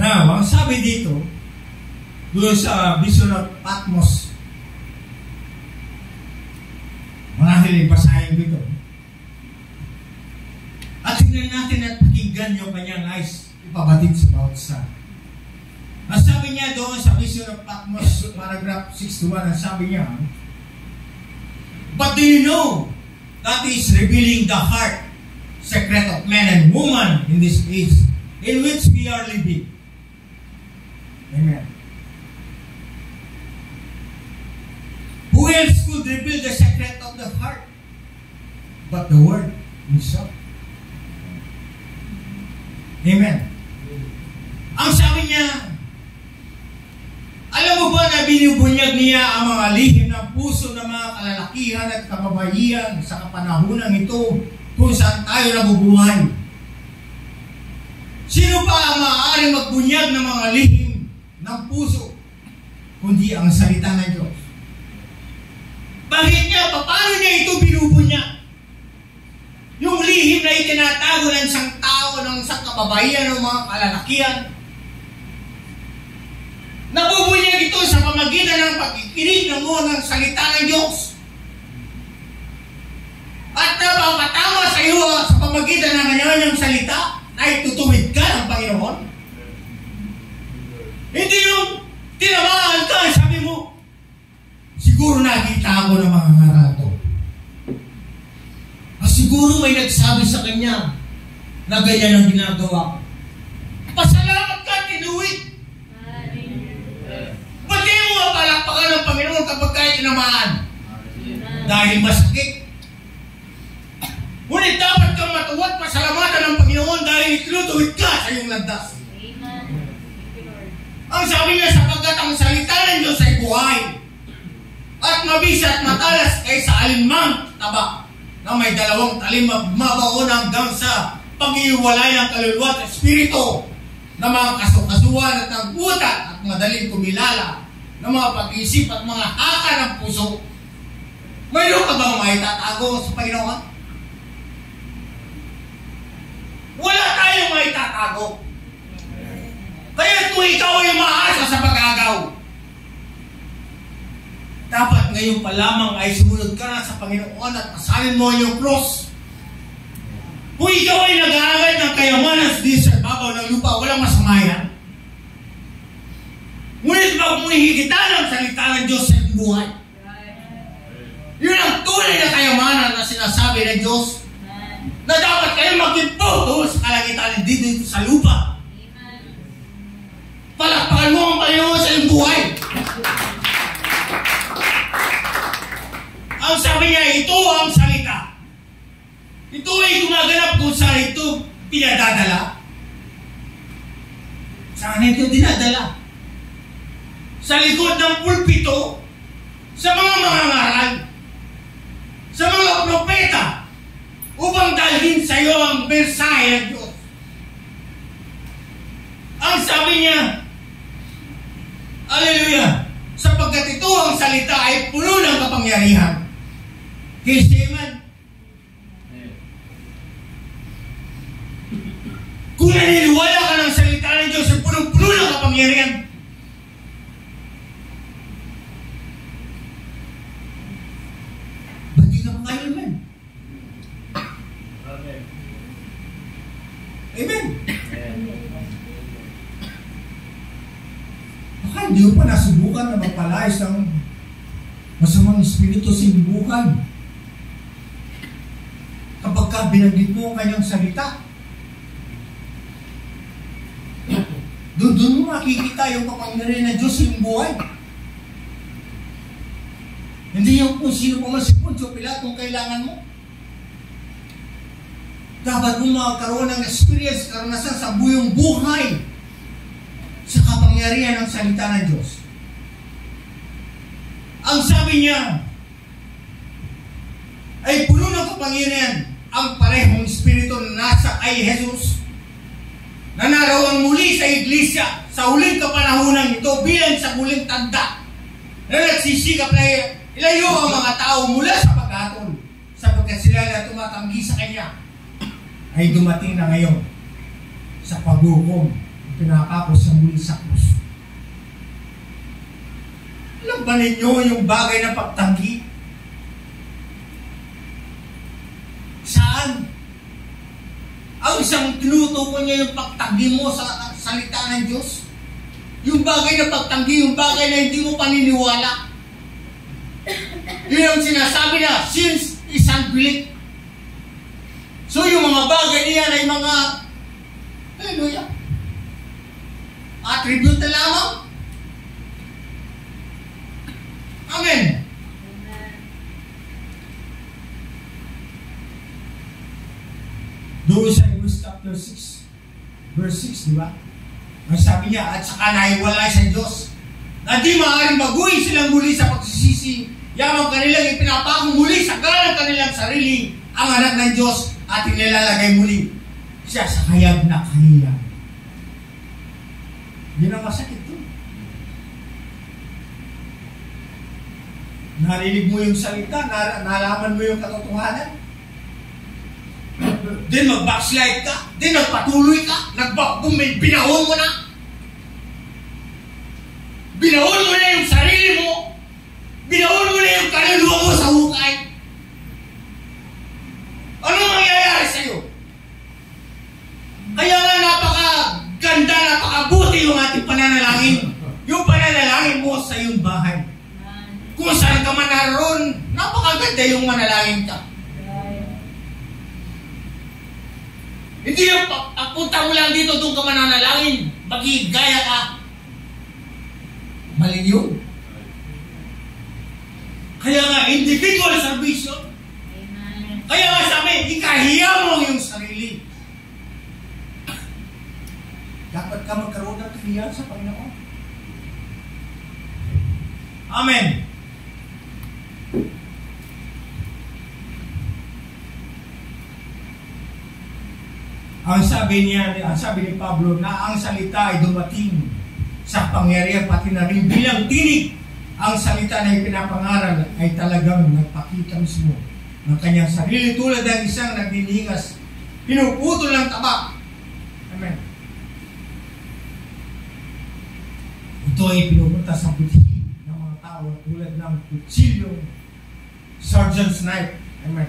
Now, ang sabi dito, doon sa Vision of Patmos, marahil ibasahin ko ito. At tingnan natin at pakinggan yung kanyang nais ipabatid sa bawat isa. Ang sabi niya doon sa Vision of Patmos, paragraph 61, ang sabi niya, "But do you know that is revealing the heart, secret of man and woman in this age in which we are living?" Amen. Who else could reveal the secret of the heart but the Word Himself? Amen. Ang sabi niya, alam mo ba na binubunyag niya ang mga lihim ng puso ng mga kalalakihan at kababaihan sa kapanahunang ito kung saan tayo nabubuhay? Sino pa ang maaaring magbunyag ng mga lihim ng puso kundi ang salita ng Diyos? Bakit niya? Paano niya ito binubunyag? Yung lihim na itinatago ng isang tao, ng isang kababaihan, ng mga kalalakihan, nabubunyag ito sa pamagitan ng pagkikinig ng salita ng Diyos. At napapatama sa iyo sa pamagitan ng kanyang salita ay tutuwid ka ng Panginoon. Hindi yung tinamaan ka, sabi mo, siguro nakita ako ng mga ngaral to. Siguro may nagsabi sa kanya na ganyan ang ginagawa ko. Pasalamat ka, tinuwid. Ba't kayo nga palakpakan ng Panginoon kapag kayo tinamaan? Dahil masakit. Ngunit dapat kang matuwad, pasalamatan ng Panginoon dahil tinutuwid ka sa iyong landas. Ang sabi niya, sapagkat ang salita ng Diyos ay buhay at mabisa at matalas kaysa alinmang taba na may dalawang talim mabaon hanggang sa pag-iwalay ng kaluluwa at espiritu na mga kasukasuan at ng utak at madaling kumilala ng mga pag-iisip at mga haka ng puso. Mayroon ka bang maitatago sa Panginoon? Wala tayong maitatago. Kaya kung ikaw ay maasa sa pag-agaw, dapat ngayon pa lamang ay sumunod ka na sa Panginoon at pasalin mo yung cross. Kung ikaw ay nag-aagad ng kayamanan sa babaw ng lupa, walang masama yan. Ngunit magmuhihigitan ang salita ng Diyos sa buhay. Yun ang tunay na kayamanan na sinasabi ng Diyos na dapat kayo magkiputo sa kalangitan dito sa lupa. Palakpakan mo ang Panginoon sa iyong buhay. Ang sabi niya, ito ang salita. Ito ay gumaganap kung saan ito pinadadala. Saan ito dinadala? Sa likod ng pulpito, sa mga mangangaral, sa mga propeta, upang dalhin sa iyo ang mensahe ng Diyos. Ang sabi niya, hallelujah, sapagkat ito ang salita ay puno ng kapangyarihan. Amen. Kung naniniwala ka ng salita ng Diyos ay punong-puno ng kapangyarihan, ba't di ka hindi mo pa nasubukan na magpalayas ng masamang espiritu sa iyong buhay. Kapag ka binanggit mo ang kanyang salita, doon mo makikita yung kapangyarihan ng Diyos sa iyong buhay. Hindi yung kung sino pa man si Poncio Pilato kung kailangan mo. Dapat mo magkaroon ng experience, karanasan sa buong buhay sa kapangyarihan ng salita ng Diyos. Ang sabi niya ay puno ng kapangyarihan ang parehong espiritu na nasa kay Jesus na narawang muli sa iglesia sa huling kapanahunan ito bilang sa huling tanda na nagsisikap na ilayo ang mga tao mula sa paghatol sapagkat sila na tumatanggi sa Kanya ay dumating na ngayon sa paghukom pinakapos sa muli sa krus. Alam ba ninyo yung bagay ng pagtanggi? Saan? Ang isang tinutukoy niya yung pagtanggi mo sa salita ng Diyos. Yung bagay na pagtanggi, yung bagay na hindi mo paniniwala. Yun ang sinasabi na, sins is unbelief. So yung mga bagay niyan ay mga, hallelujah, attribute na lamang. Amen. Doon sa Hebrews chapter 6, verse 6, di ba? Ang sabi niya, at saka naiwalay sa Diyos, na di maaaring baguhin silang muli sa pagsisisi, yamang kanilang ipinapakong muli sa galang kanilang sarili, ang anak ng Diyos, at inilalagay muli siya sa kayag na kahiyang. Yun ang masakit to. Narinig mo yung salita, nalaman mo yung katotohanan, then mag-backslide ka, then nagpatuloy ka, binahon mo na. Binahon mo na yung sarili mo, binahon mo na yung kaluluwa mo sa hukay. Ano mangyayari sa'yo? Kaya nga napakaganda, napakabuti yung ating pananalangin. Yung pananalangin mo sa iyong bahay. Kung saan ka man naroon, napakaganda yung manalangin ka. Hindi yung pagpunta mo lang dito, doon ka mananalangin, magigaya ka. Mali yun. Kaya nga, individual salvation. Kaya nga sabi, ikahiya mo yung sarili. Dapat ka magkaroon ng kahiyan sa Panginoon. Amen. Ang sabi ni Pablo na ang salita ay dumating sa pangyarihan pati na rin bilang tinig. Ang salita na ipinapangaral ay talagang nagpakita mismo ng kanyang sarili tulad ng isang nagliligas, pinuputol ng tabak. Amen. Ito ay pinupunta sa buti ng mga tao tulad ng kutsilyong surgeon's knife. Amen.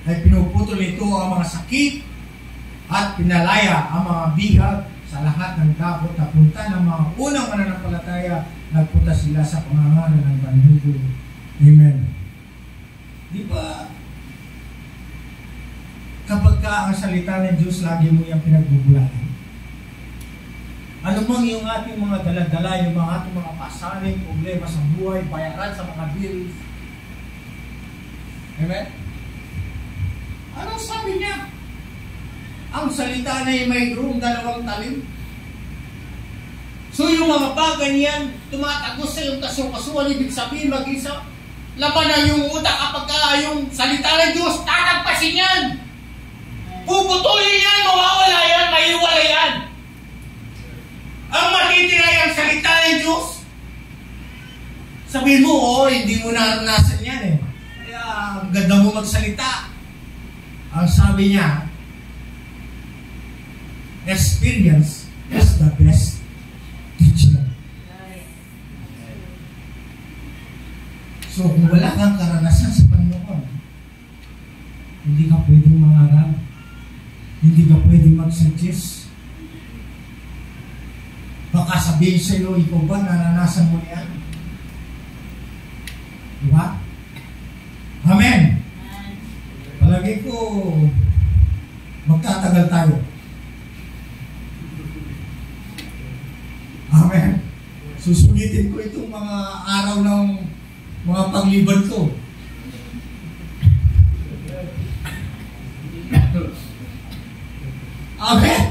Ay pinuputol ito ang mga sakit at pinalaya ang mga bihag sa lahat ng dakot na punta ng mga unang mananampalataya. Nagpunta sila sa pangangaral ng Banhilyo. Amen. Di ba, kapag ka ang salita ng Diyos, lagi mo yung pinagbubulahan. Ano bang yung ating mga daladala, yung mga ating mga pasaling, problema sa buhay, bayaran sa mga bills? Amen? Anong sabi niya? Ang salita na yung mayroong 2 talim. So yung mga bagay niyan, tumatagos sa yung kaso-kasuan, ibig sabihin mag-isa, labanan yung utak kapag yung salita ng Diyos, tatagpasin yan. Puputulin yan, mawawala yan, maiwala yan. Ang matitira yung salita ng Diyos. Sabihin mo, hindi mo naranasan yan eh. Kaya ang ganda mo magsalita. Ang sabi niya, experience is the best teacher. So kung wala kang karanasan sa Panginoon, hindi ka pwedeng mangaral, hindi ka pwedeng mag-suggest. Baka Baka sabihin sa'yo, ikaw ba naranasan mo yan? Diba? Amen. Palagi ko, magtatagal tayo. Amen. Susulitin ko itong mga araw ng mga pagliban ko. Amen.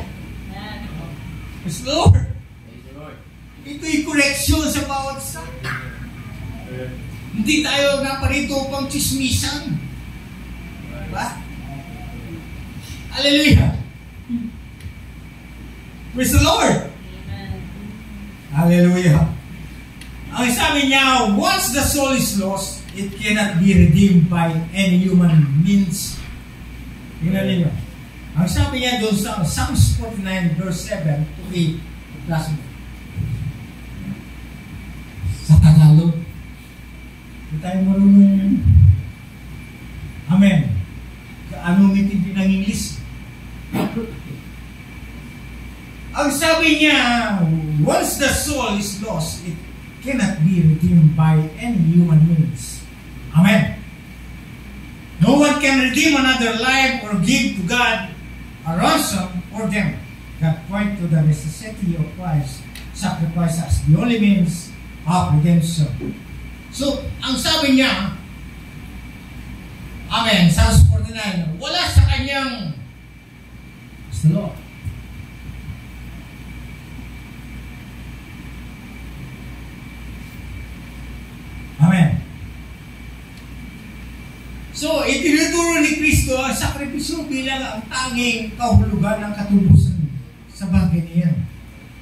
Praise the Lord. Ito'y koreksyon sa bawat isa. Hindi tayo naparito upang chismisan. Diba? Hallelujah. Praise the Lord. Hallelujah. Ang sabi niya, once the soul is lost, it cannot be redeemed by any human means. Tingnan ninyo. Ang sabi niya doon sa Psalms 49 verse 7 to 8, klase mo. Sa Tagalog. Hindi tayo marunong. Amen. Anong mitindi ng English? Ang sabi niya, once the soul is lost, it cannot be redeemed by any human means. Amen. No one can redeem another life or give to God a ransom for them. That point to the necessity of Christ's sacrifice as the only means of redemption. So, ang sabi niya, Amen, Psalms 49, wala sa kanyang Lord. Amen. So, itinuturo ni Kristo ang sakripisyo bilang ang tanging kahulugan ng katubusan sa bagay niya.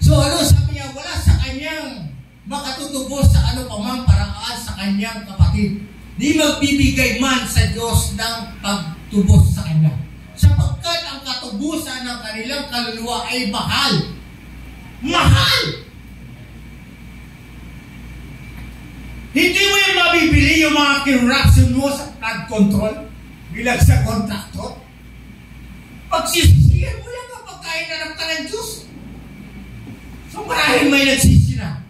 So, ano sabi niya? Wala sa kanyang makatutubos sa ano pamang paraan sa kanyang kapatid. Di magbibigay man sa Diyos ng pagtubos sa kanya. Sapagkat ang katubusan ng kanilang kaluluwa ay mahal. Mahal! Hindi mo yung mabibili yung mga corruption mo sa flood control bilang sa kontraktor. Pagsisisihan mo lang kapag kainanap ka ng Diyos. So marahil may nagsisi na.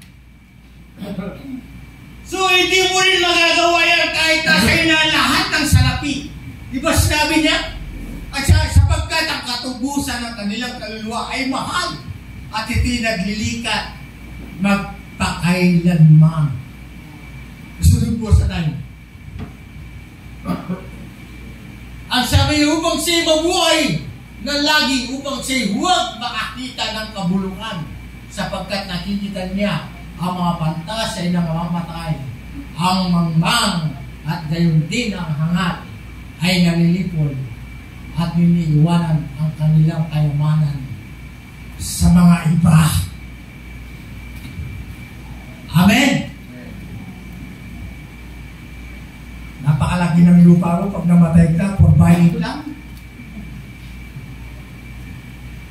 So hindi mo rin magagawa yan kahit nasa'yo na lahat ng salapi. Di ba sinabi niya? At sapagkat ang katubusan ng kanilang kaluluwa ay mahal at hindi naglilikat magpakailanman. Sunod po sa tayo. Ang sabi niya, upang siya'y mabuhay na lagi, upang siya'y huwag makakita ng kabulungan sapagkat nakikita niya ang mga pantas ay namamatay, ang mangmang at gayon din ang hangat ay nalilipol at niniiwanan ang kanilang kayamanan sa mga iba. Amen. Napakalaki ng lupa mo pag namatay ka, for buying lang.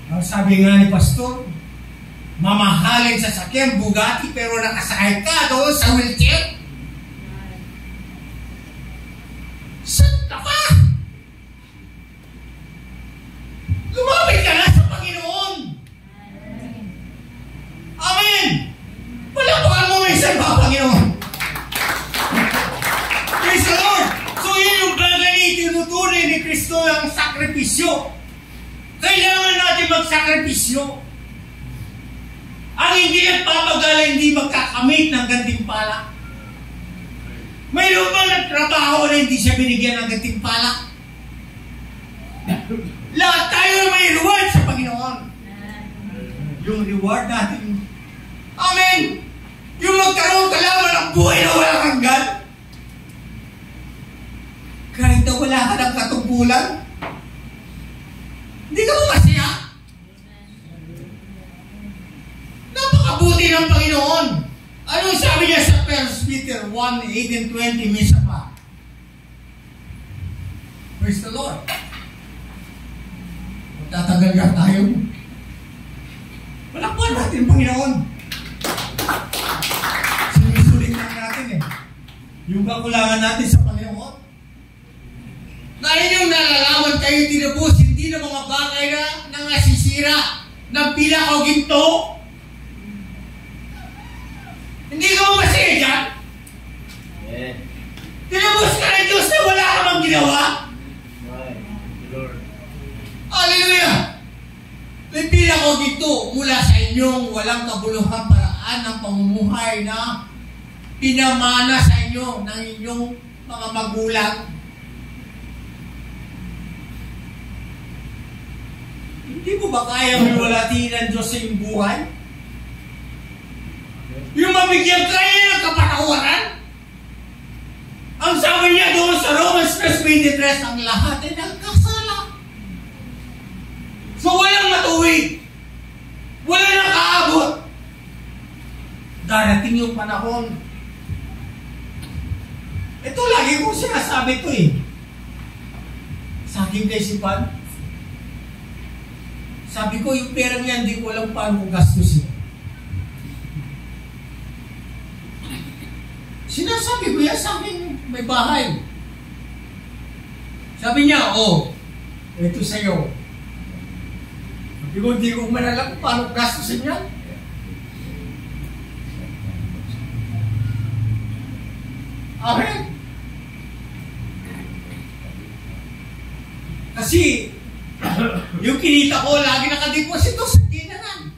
Ang sabi nga ni Pastor, mamahalin sa sakyan, Bugatti, pero nakasakay ka doon sa wheelchair. Saan ka? Lumapit ka na sa Panginoon. Amen. Palapakan mo minsan ba, Panginoon? Praise the Lord. So yun yung bagay na itinutuloy ni Kristo ang sakripisyo. Kailangan natin magsakripisyo. Ang hindi nagpapagala, hindi magkakamit ng gantimpala. Mayroon ba nagtrabaho na hindi siya binigyan ng gantimpala? Lahat tayo may reward sa Panginoon. Yung reward natin. Amen! Yung magkaroon ka lamang ng buhay na walang hanggan. Kahit na wala ka ng katungkulan, hindi ka masaya. Napakabuti ng Panginoon. Ano sabi niya sa 1 Peter 1:18-20, misa pa? Praise the Lord. Magtatagal ka tayo. Palakpan natin, Panginoon. Sinusulit lang natin yung kakulangan natin sa Panginoon. Ngayon yung nalalaman kayo tinubos, hindi na mga bagay na nangasisira ng pila o ginto. Bumili ako dito mula sa inyong walang kabuluhang paraan ng pamumuhay na pinamana sa inyo ng inyong mga magulang. Hindi mo ba kayang iwalatiin ng Diyos sa iyong buhay? Yung mabigyan kayo ng kapatawaran? Ang sabi niya doon sa Romans 3:23, ang lahat ay nagkasala. So walang matuwid. Walang nakaabot. Darating yung panahon. Ito lagi ko sinasabi ito eh. Sa aking kaisipan, sabi ko yung perang yan, hindi ko alam paano kong gastusin. Sinasabi ko yan sa akin, may bahay. Sabi niya, ito sa'yo. Sabi ko, hindi ko man alam kung paano gastusin yan. Amen. Kasi, yung kinita ko, lagi nakadeposito sa dinaran.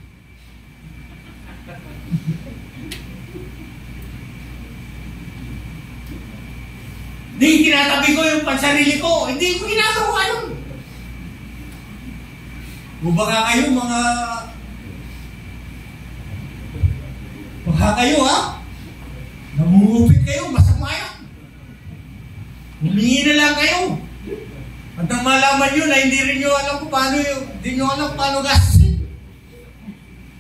Hindi tinatabi ko yung pansarili ko. Hindi ko ginagawa yun. O baka kayo baka kayo namumupit kayo, masama yan. Humingi na lang kayo. At nang malaman nyo na hindi rin nyo alam kung paano hindi nyo alam paano gastusin.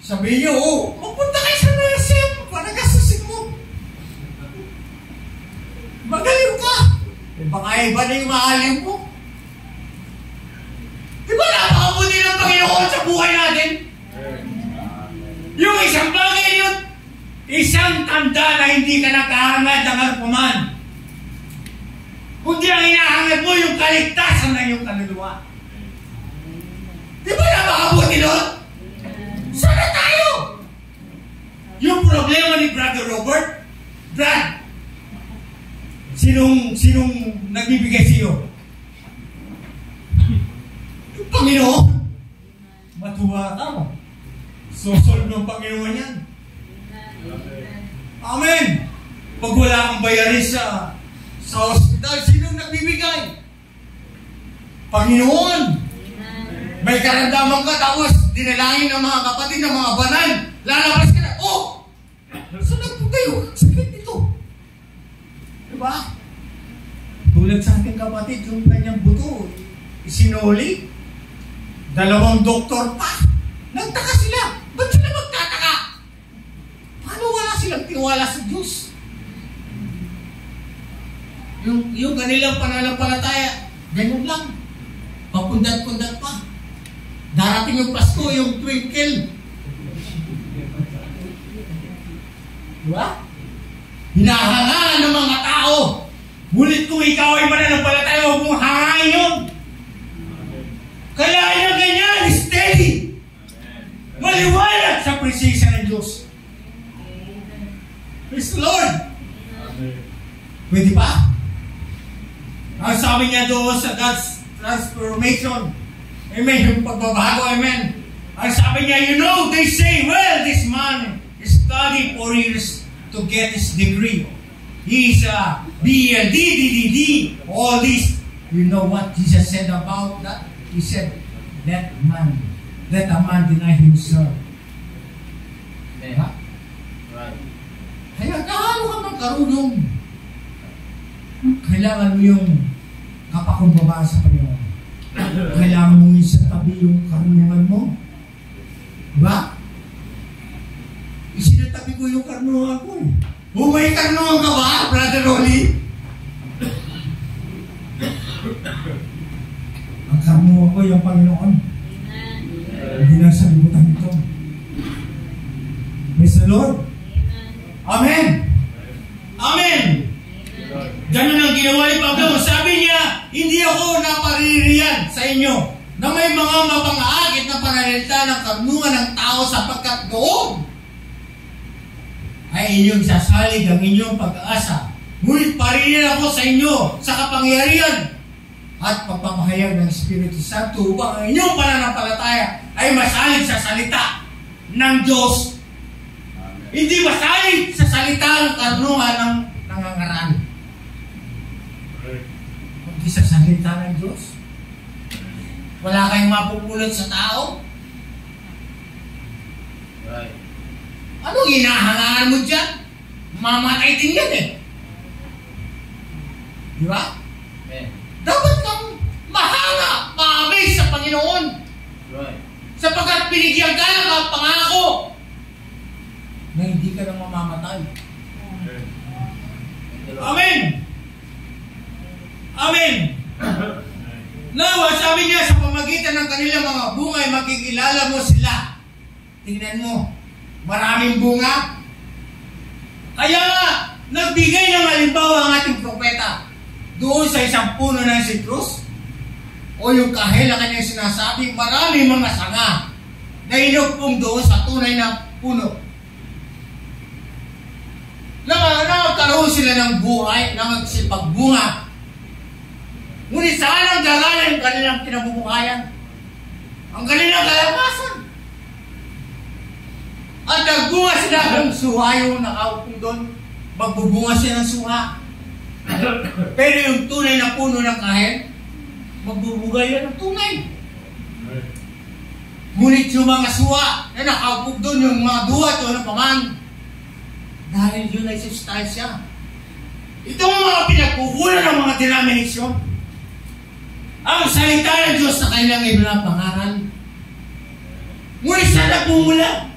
Sabihin nyo, mapunta kayo sa NSM, paano gastusin mo? Magaling ka. Baka iba na yung maalim mo. Diba napakabuti ng Panginoon sa buhay natin? Yung isang bagay yun, isang tanda na hindi ka nakahangad ng anuman. Kundi ang hinahangad mo yung kaligtasan ng iyong kaluluwa. Di ba napakabuti nun? Sana tayo! Yung problema ni Brother Robert, Brad, sinong nagbibigay sa iyo? Yung Panginoon. Matuwa ka. Sosolve ng Panginoon yan. Amen. Pag wala kang bayarin sa hospital, sinong nagbibigay? Panginoon. May karamdaman ka, tapos dinalangin ng mga kapatid, ng mga banal. Lalabas ka na, saan nagpunta yung sakit nito? Diba? Tulad sa ating kapatid, yung kanyang buto, isinuli. 2 doktor pa. Nagtaka sila. Ba't sila magtataka? Paano wala silang tiwala sa Diyos? Yung kanilang pananampalataya, ganyan lang. Papundat-pundat pa. Darating yung Pasko, yung twinkle. Diba? Hinahangaan ng mga tao. Ngunit kung ikaw ay mananampalataya, huwag mong hangain yun. Kailangan nyo ganyan, steady. Maliwanag sa presensya ng Diyos. Praise the Lord. Pwede ba? Ang sabi niya doon sa God's transformation, amen, yung pagbabago, amen. Ang sabi niya, they say, well, this man studied 4 years to get his degree. He's a BLD, DDD, all this. You know what Jesus said about that? He said, let a man deny himself. Diba? Right. Kaya gaano ka magkarunong? Kailangan mo yung kapakumbaba sa Panginoon. Kailangan mo isa tabi yung karunungan mo. Diba? Isinatabi ko yung karunungan ko eh. May karunungan ka ba, Brother Rolly? Ang karunungan ko yung Panginoon. Hindi lang sa libutan ito. Praise the Lord. Amen. Amen. Ganun ang ginawa ni Pablo. Sabi niya, hindi ako napaririyan sa inyo na may mga mapang-aagit na pananalita ng karunungan ng tao sapagkat doon ay inyong sasalig ang inyong pag-asa. Ngunit paririyan ako sa inyo sa kapangyarihan at pagpapahayag ng Espiritu Santo upang ang inyong pananampalataya ay masalig sa salita ng Diyos. Hindi masalig sa salita ng karunungan ng nangangaral. Hindi sa salita ng Diyos. Wala kayong mapupulot sa tao. Anong hinahangaan mo dyan? Mamatay din yan eh. Di ba? Dapat kang mahanga, ma-amaze sa Panginoon. Sapagkat binigyan ka ng pangako na hindi ka nang mamamatay. Amen! Amen! Now, sabi niya, sa pamagitan ng kanilang mga bunga ay makikilala mo sila. Tingnan mo, maraming bunga. Kaya nagbigay ng halimbawa ang ating propeta doon sa isang puno ng sitrus o yung kahel na kanyang sinasabi, maraming mga sanga na inugpong doon sa tunay na puno. Nagkaroon sila ng buhay, na magsipagbunga. Ngunit saan ang gagana yung kanilang kinabubuhayan? Ang kanilang kalakasan. At nagbunga sila ng suha yung nakaupong doon. Magbubunga siya ng suha. Pero yung tunay na puno ng kahel, magbubugay yan ng tunay. Ngunit yung mga suha na nakaupong doon, yung mga duwat o ano paman, dahil yun ay sustansya. Itong mga pinagkukulan ng mga denominasyon, ang salita ng Diyos sa kanilang ipinapangaral. Ngunit saan nagmumula?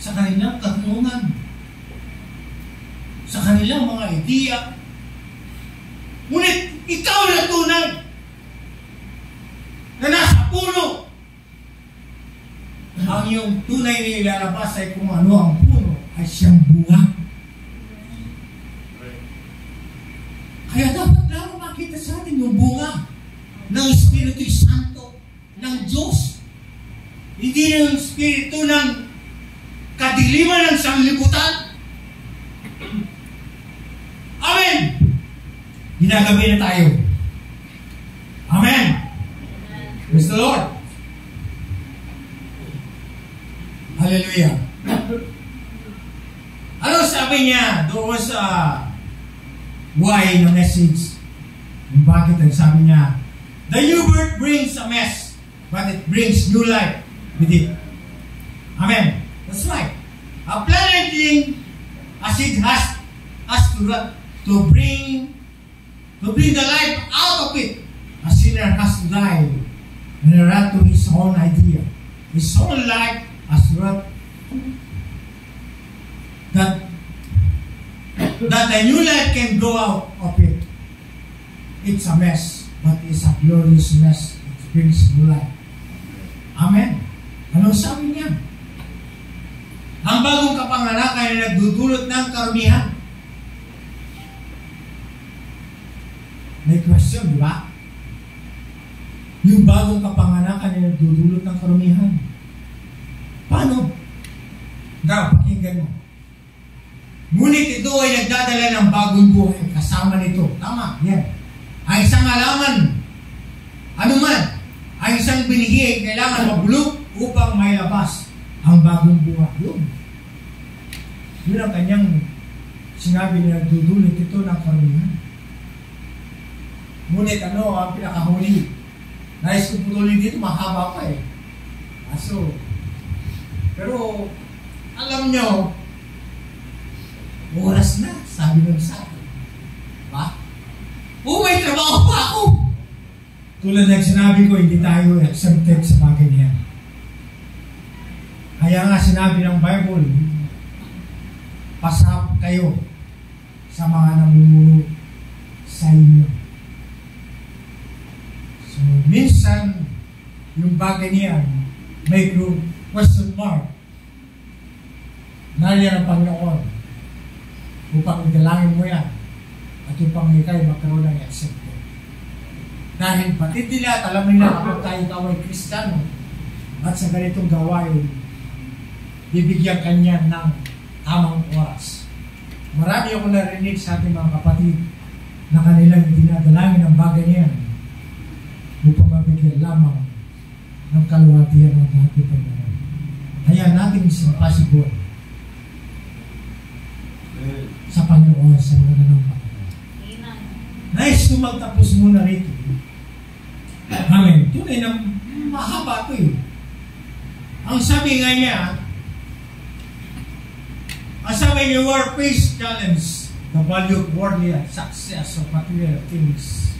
Sa kanilang karunungan. Sa kanilang mga ideya. Ngunit ikaw na tunay na nasa puno. Ang iyong tunay na ilalabas ay kung ano ang puno ay siyang bunga. Kaya dapat lalo makita sa atin yung bunga ng Espiritu Santo ng Diyos. Hindi ng Espiritu ng kadiliman ng sanglibutan. Amen! Ginagabi na tayo. Amen! Praise the Lord! Hallelujah! Ano sabi niya doon sa why na message? Bakit ang sabi niya? The new birth brings a mess, but it brings new life with it. Amen. That's right. A planting as it has to bring the life out of it. A sinner has to die and run to his own idea, his own life as well. That a new life can grow out of it. It's a mess, but it's a glorious mess. It brings new life. Amen. Ano sabi niya? Ang bagong kapanganak ay nagdudulot ng karumihan. May question, di ba? Yung bagong kapanganak ay nagdudulot ng karumihan. Paano? Pakinggan mo. Ngunit ito ay nagdadala ng bagong buhay kasama nito. Tama, yan. Ang isang alaman, ano man, ang isang binhi ay kailangan mabulok upang may labas ang bagong buhay. Yun ang kanyang sinabi niya, dudulot ito ng karumihan. Ngunit ano ang pinakahuli? Nais ko putuloy dito, mahaba pa eh. Pero, alam nyo, oras na, sabi ng sa akin. Diba? May trabaho pa ako. Tulad ng sinabi ko, hindi tayo exempted sa bagay niya. Kaya nga sinabi ng Bible, pasap kayo sa mga namumuno sa inyo. So, minsan, yung bagay niya, may question mark. Nariyan ang Panginoon upang idalangin mo yan at upang ikay magkaroon ng accepted. Dahil pati nila at alam nila kapag tayo ay Kristiyano at sa ganitong gawain, bibigyan kanya ng tamang oras. Marami ako narinig sa ating mga kapatid na kanilang dinadalangin ang bagay niyan upang mabigyan lamang ng kaluwalhatian ng ating Panginoon. Kaya natin simpasibol sa Panginoon sa mga ng Panginoon. Nice kung magtapos muna rito. Amen. Tunay na mahaba ito eh. Ang sabi nga niya, ang sabi niya, war face challenge the value of worldly success of material things.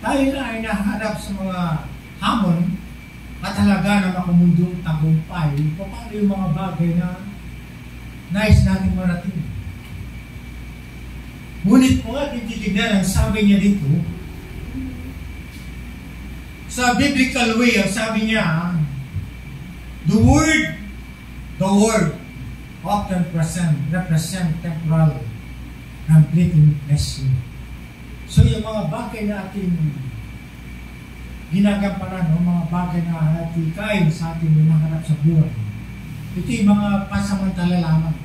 Tayo na ay nahanap sa mga hamon at halaga na makamundong tagumpay. Paano yung mga bagay na nais natin marating? Ngunit po at ititignan ang sabi niya dito, sa biblical way, ang sabi niya, the word often represent temporal and fleeting pleasure. So yung mga bagay na ating ginagampanan, mga bagay na ating kain sa ating hinahanap sa buhay, ito yung mga pasamantala lamang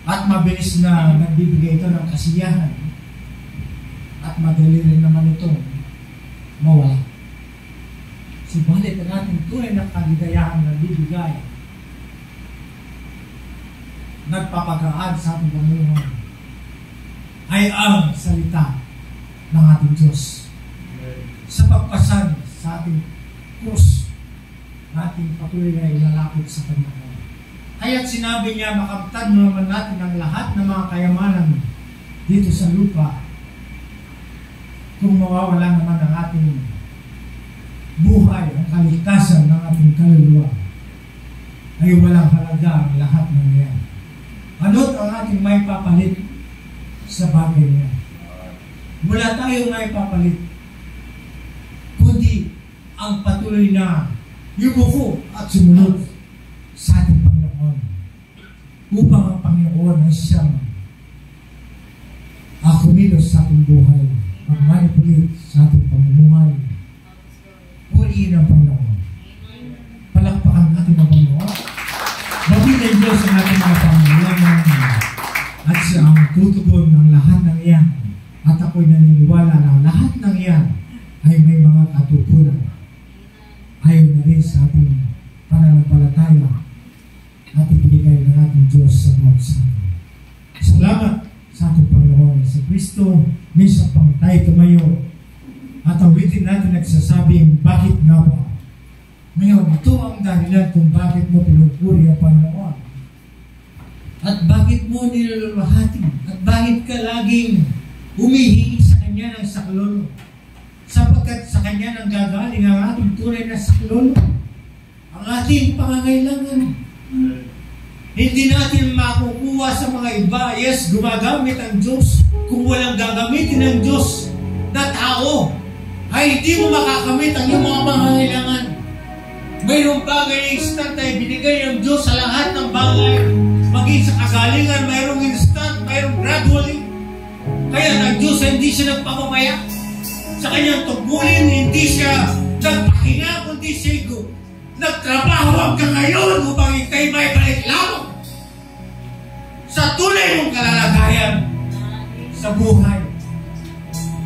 at mabilis na nagbibigay ito ng kasiyahan at madali rin naman ito mawala. Subalit ang ating tunay na kaligayahan na bibigay, nagpapagaan sa ating Panginoon, ay ang salita ng ating Diyos. Sa pagpasan sa ating krus, nating patuloy na ilalapit sa Panginoon. Kaya't sinabi niya, makamtan mo naman natin ang lahat ng mga kayamanan dito sa lupa kung mawawala naman ang ating buhay, ang kaligtasan ng ating kaluluwa, ay walang halaga ang lahat ng yan. Ano't ang ating may papalit sa bagay niya? Wala tayong may papalit, kundi ang patuloy na yumuko at sumunod sa ating Panginoon, upang ang Panginoon ay siyang kumilos sa ating buhay, mag-manipulate sa ating pamumuhay. Purihin ang Panginoon. Palakpakan natin ang Panginoon. Babilan Diyos ang ating mga pangangailangan at siya ang tutugon ng lahat ng iyan. At ako'y naniniwala na lahat ng iyan ay may mga katutunan. Ayaw na rin sa ating pananampalataya at ibigay ng ating Diyos sa mga sa atin. Salamat sa ating Panginoon sa Kristo. Minsan pang tayo tumayo at awitin natin nagsasabing, bakit nga ba? Ngayon, ito ang dahilan kung bakit mo pinupuri ang Panginoon. At bakit mo niluluhati? At bakit ka laging humihingi sa Kanya ng saklolo? Sapagkat sa Kanya nang gagaling ang ating tunay na saklolo, ang ating pangangailangan. Hindi natin makukuha sa mga iba. Yes, gumagamit ang Diyos. Kung walang gagamitin ng Diyos na tao, ay hindi mo makakamit ang iyong mga pangangailangan. Mayroong bagay na instant ay binigay ng Diyos sa lahat ng bagay. Maging sa kagalingan, mayroong instant, mayroong gradually. Kaya ang Diyos ay hindi siya nagpapamaya. Sa kanyang tugulin, hindi siya nagpahinga, kundi siya nagtrabaho hanggang ngayon upang ikay may balik lamang sa tunay mong kalalagayan sa buhay.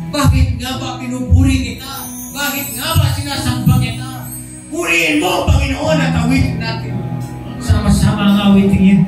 Bakit nga ba pinupuri kita? Bakit nga ba sinasamba kita? Purihin mo, Panginoon, at awitin natin. Sama-sama ang awitin yan.